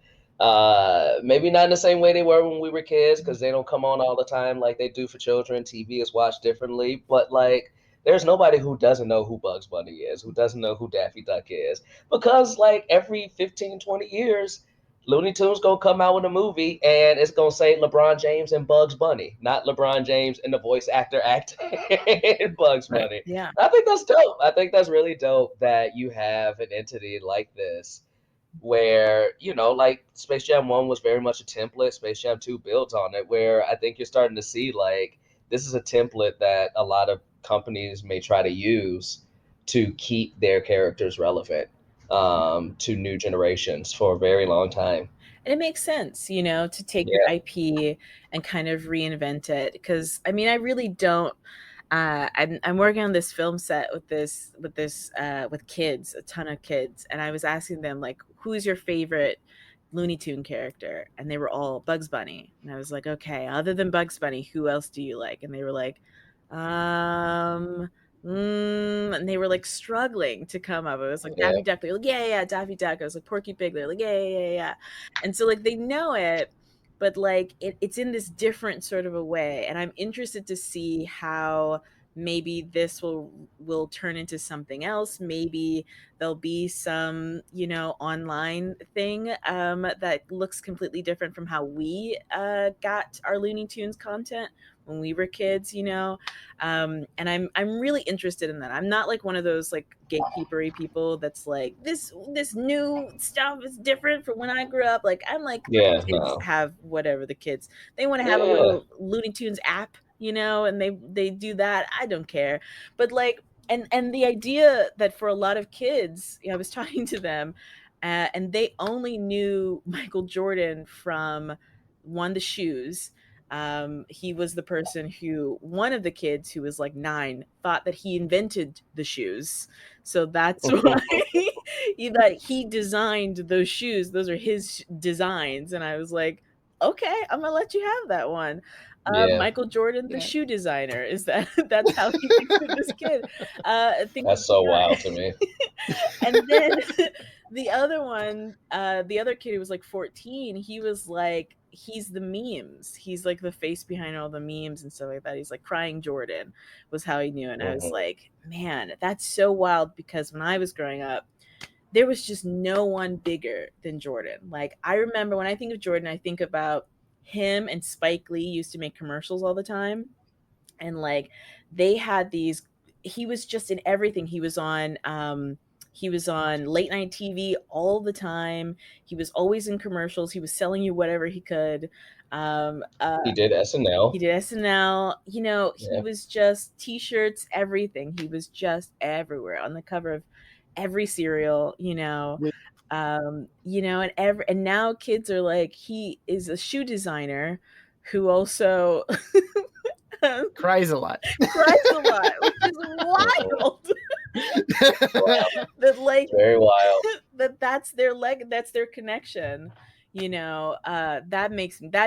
Maybe not in the same way they were when we were kids, because they don't come on all the time like they do for children. TV is watched differently, but like there's nobody who doesn't know who Bugs Bunny is, who doesn't know who Daffy Duck is, because like every 15, 20 years Looney Tunes gonna come out with a movie and it's gonna say LeBron James and Bugs Bunny, not LeBron James and the voice actor acting in Bugs Right. Bunny. Yeah. I think that's dope. I think that's really dope that you have an entity like this where, like Space Jam 1 was very much a template. Space Jam 2 builds on it, where I think you're starting to see like this is a template that a lot of companies may try to use to keep their characters relevant to new generations for a very long time. And it makes sense, to take your Yeah, IP and kind of reinvent it. Because I mean, I really don't. I'm working on this film set with kids, a ton of kids, and I was asking them like, who's your favorite Looney Tune character? And they were all Bugs Bunny, and I was like, okay, other than Bugs Bunny, who else do you like? And they were like, um. And they were like struggling to come up. It was like yeah, Daffy Duck. They were like, yeah, yeah, yeah, Daffy Duck. I was like Porky Pig. They're like, yeah, yeah, yeah, yeah. And so like they know it, but like it's in this different sort of a way, and I'm interested to see how maybe this will turn into something else. Maybe there'll be some online thing that looks completely different from how we got our Looney Tunes content when we were kids, and I'm really interested in that. I'm not like one of those like gatekeepery people that's like this new stuff is different from when I grew up. Like I'm like, let yeah, the kids no, have whatever. The kids, they want to have a yeah, little Looney Tunes app, and they do that. I don't care. But like, and the idea that for a lot of kids, I was talking to them, and they only knew Michael Jordan from one, the shoes. He was the person who, one of the kids who was like 9 thought that he invented the shoes. So that's why that he designed those shoes. Those are his designs. And I was like, okay, I'm gonna let you have that one. yeah. Michael Jordan, the Yeah. shoe designer, is that that's how he pictured this kid. Think of That's the so guy. wild to me. And then the other one, the other kid who was like 14, he was like, he's the memes. He's like the face behind all the memes and stuff like that. He's like crying Jordan was how he knew. And I was Mhm. like, man, that's so wild, because when I was growing up, there was just no one bigger than Jordan. Like I remember when I think of Jordan, I think about him and Spike Lee used to make commercials all the time, and like they had these, he was just in everything. He was on late night TV all the time. He was always in commercials. He was selling you whatever he could. um uh He did he SNL. did SNL. He Yeah, was just t-shirts, everything. He was just everywhere on the cover of every cereal, We and now kids are like, he is a shoe designer who also cries a lot. cries a lot, which is mhm. wild. Wow, That like it's very wild. that's their that's their connection. That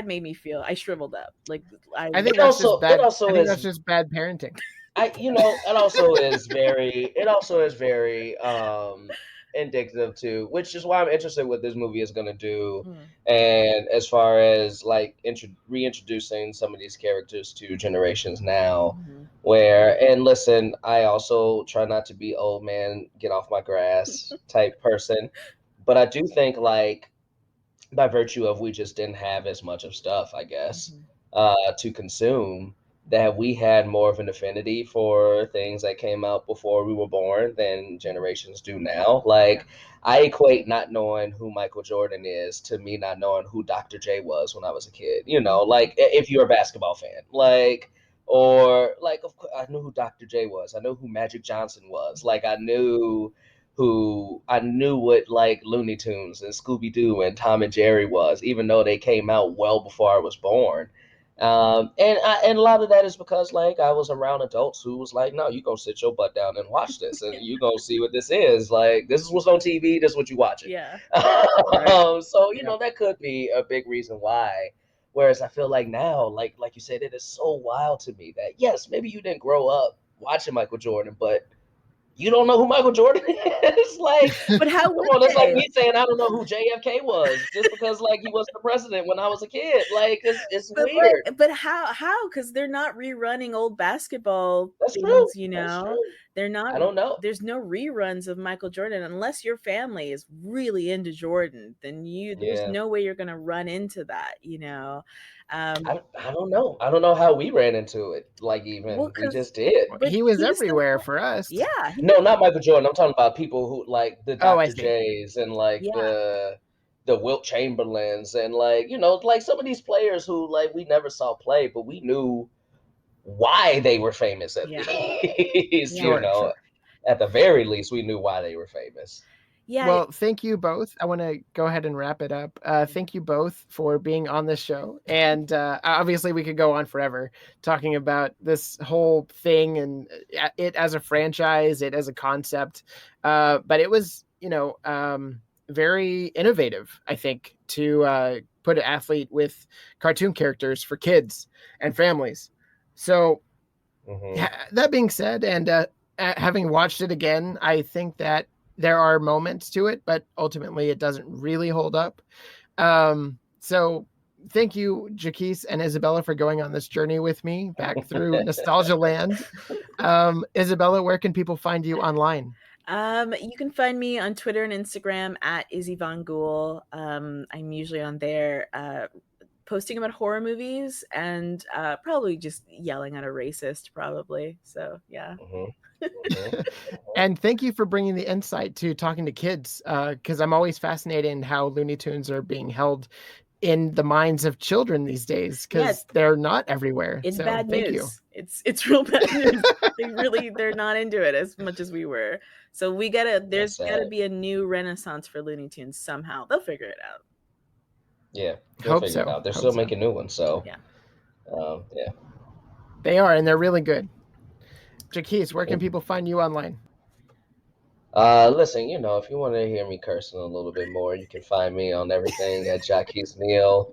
made me feel, I shriveled up. Like I I think It that's just also, it bad. I also think that's is just bad parenting. it also is very indicative to, which is why I'm interested what this movie is going to do, Mm, and as far as like reintroducing some of these characters to generations now, mhm, where, and listen, I also try not to be old man get off my grass type person, but I do think like by virtue of we just didn't have as much of stuff, I guess, mhm, to consume, that we had more of an affinity for things that came out before we were born than generations do now. yeah. Like, I equate not knowing who Michael Jordan is to me not knowing who Dr. J was when I was a kid. Like if you're a basketball fan, like, or like, of course, I knew who Dr. J was. I knew who Magic Johnson was. Like, I knew who I knew what like Looney Tunes and Scooby Doo and Tom and Jerry was, even though they came out well before I was born. And a lot of that is because like I was around adults who was like, no, you gonna sit your butt down and watch this, and you gonna see what this is. Like this is what's on TV. This is what you watching. Yeah. So you know that could be a big reason why. Whereas I feel like now, like you said, it is so wild to me that yes, maybe you didn't grow up watching Michael Jordan, but you don't know who Michael Jordan is? Like, But how come would on, that's like they? me saying I don't know who JFK was just because like he was the president when I was a kid. Like, it's But weird. but how? Because they're not rerunning old basketball That's true. things, you That's know. true. They're not. I don't know. There's no reruns of Michael Jordan unless your family is really into Jordan. Then there's Yeah. no way you're gonna run into that, you know. I don't know. I don't know how we ran into it. Like, Well, even we because just did. but He was he was so everywhere for us. yeah, No, not Michael Jordan. I'm talking about people who like the Oh, I Dr. see. J's and like yeah, the Wilt Chamberlains and like, you know, like some of these players who like we never saw play, but we knew why they were famous at yeah, least, yeah, you Sure, know. sure. At the very least, we knew why they were famous. yeah. Well, thank you both. I want to go ahead and wrap it up. Thank you both for being on this show. And obviously, we could go on forever talking about this whole thing and it as a franchise, it as a concept. But it was, very innovative, I think, to put an athlete with cartoon characters for kids and families. So, Hmm. that being said, and having watched it again, I think that there are moments to it, but ultimately it doesn't really hold up. So thank you, Jacquis and Isabella, for going on this journey with me back through nostalgia land. Isabella, where can people find you online? You can find me on Twitter and Instagram at Izzy Von Ghoul. I'm usually on there posting about horror movies and probably just yelling at a racist, probably. So, yeah. Hmm. Hmm. And thank you for bringing the insight to talking to kids, because I'm always fascinated in how Looney Tunes are being held in the minds of children these days, because they're not everywhere. It's So bad thank you. news. It's real bad news. They're not into it as much as we were. So there's That's sad. gotta be a new renaissance for Looney Tunes somehow. They'll figure it out. Yeah, they'll Hope figure it so. out. They're Hope still so. making new ones, so Yeah. yeah. They are, and they're really good. Jacquis, where can people find you online? Listen, you know, if you want to hear me cursing a little bit more, you can find me on everything at Jacquis Neal.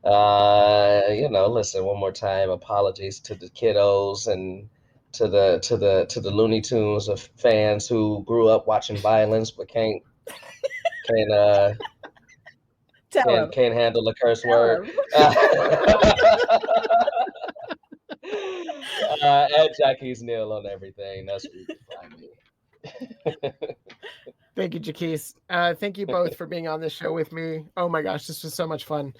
You know, listen, one more time, apologies to the kiddos and to the Looney Tunes of fans who grew up watching violence but can't uh Tell them. can't handle the curse Tell word. 'em. At Jacquis Neal on everything. That's where you can find me. Thank you, Jacquis. Thank you both for being on this show with me. Oh my gosh, this was so much fun.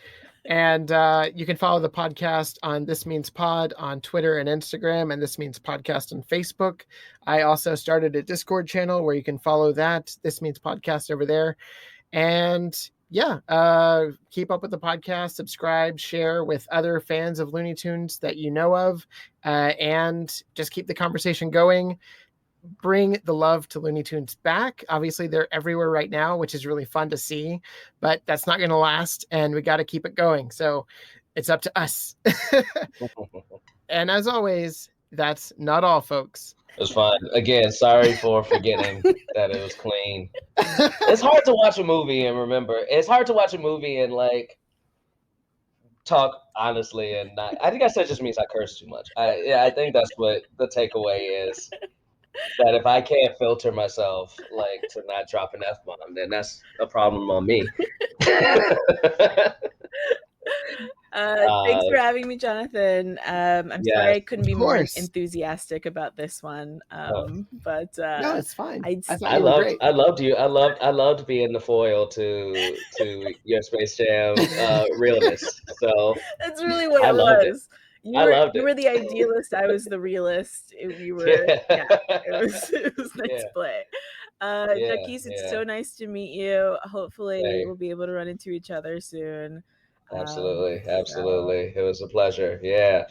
And you can follow the podcast on This Means Pod on Twitter and Instagram, and This Means Podcast on Facebook. I also started a Discord channel where you can follow that, This Means Podcast, over there. And yeah, keep up with the podcast, subscribe, share with other fans of Looney Tunes that you know of, and just keep the conversation going. Bring the love to Looney Tunes back. Obviously, they're everywhere right now, which is really fun to see, but that's not going to last, and we got to keep it going. So it's up to us. And as always, that's not all, folks. It was fun. Again, sorry for forgetting that it was clean. It's hard to watch a movie and remember. It's hard to watch a movie and like talk honestly and not. I think that just means I curse too much. I think that's what the takeaway is. That if I can't filter myself like to not drop an F-bomb, then that's a problem on me. Thanks for having me, Jonathan. I'm sorry yes, I couldn't be of more course. enthusiastic about this one. But No, it's fine. I thought you were great. I loved you. I loved being the foil to your Space Jam realness. So that's really what I it loved it. was. I loved You it. were the idealist. I was the realist. We were, Yeah. it was nice Yeah. play. Yeah, Jacquis, it's yeah. so nice to meet you. Hopefully, Same. we'll be able to run into each other soon. Absolutely. So- Absolutely. It was a pleasure. Yeah.